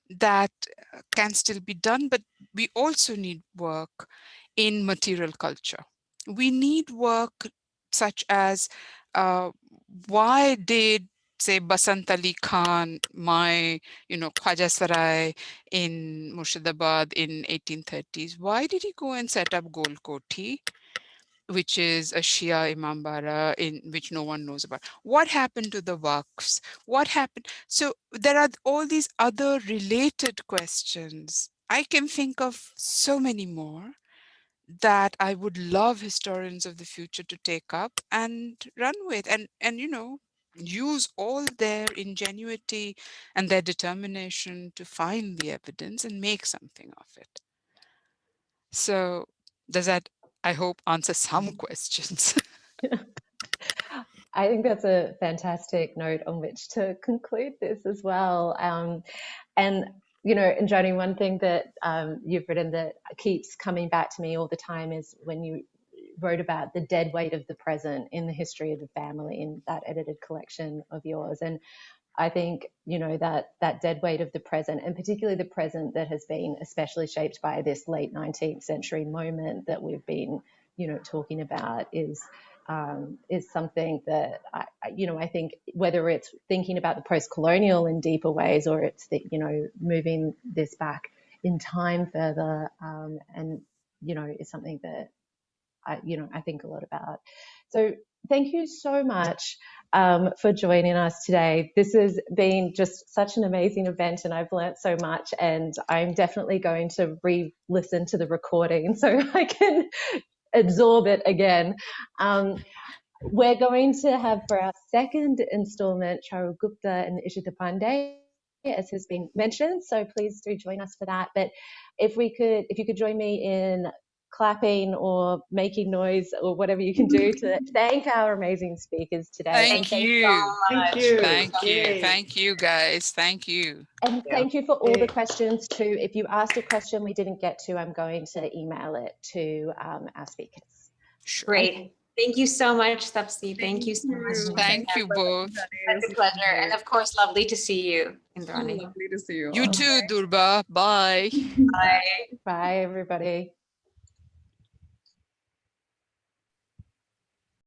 Speaker 2: that can still be done, but we also need work in material culture. We need work such as why did, say, Basant Ali Khan, my, Khwaja Sarai in Murshidabad in 1830s, why did he go and set up Gol Koti, which is a Shia Imambara in which no one knows about? What happened to the Waqfs? What happened? So there are all these other related questions. I can think of so many more that I would love historians of the future to take up and run with, and use all their ingenuity and their determination to find the evidence and make something of it. So does that, I hope, answer some questions?
Speaker 1: I think that's a fantastic note on which to conclude this as well. And Indrani, one thing that you've written that keeps coming back to me all the time is when you wrote about the dead weight of the present in the history of the family in that edited collection of yours. And I think, that dead weight of the present, and particularly the present that has been especially shaped by this late 19th century moment that we've been, talking about is something that I think whether it's thinking about the post-colonial in deeper ways or it's moving this back in time further, and is something that I think a lot about. So thank you so much for joining us today. This has been just such an amazing event and I've learnt so much, and I'm definitely going to re-listen to the recording so I can absorb it again. We're going to have for our second installment Charu Gupta and Ishita Pandey, as has been mentioned, so please do join us for that. But if you could join me in clapping or making noise or whatever you can do to thank our amazing speakers today.
Speaker 2: Thank you.
Speaker 4: Thank you.
Speaker 2: Thank you.
Speaker 4: Yay.
Speaker 2: Thank you, guys. Thank you.
Speaker 1: And thank you for all the questions too. If you asked a question we didn't get to, I'm going to email it to our speakers.
Speaker 2: Sure.
Speaker 3: Great. Thank you so much, Tapsi. Thank you so much.
Speaker 2: Thank you both.
Speaker 3: It's a pleasure. And of course, lovely to see you, Indrani.
Speaker 8: Lovely to see you.
Speaker 2: You too, Durba. Bye.
Speaker 3: Bye.
Speaker 1: Bye, everybody.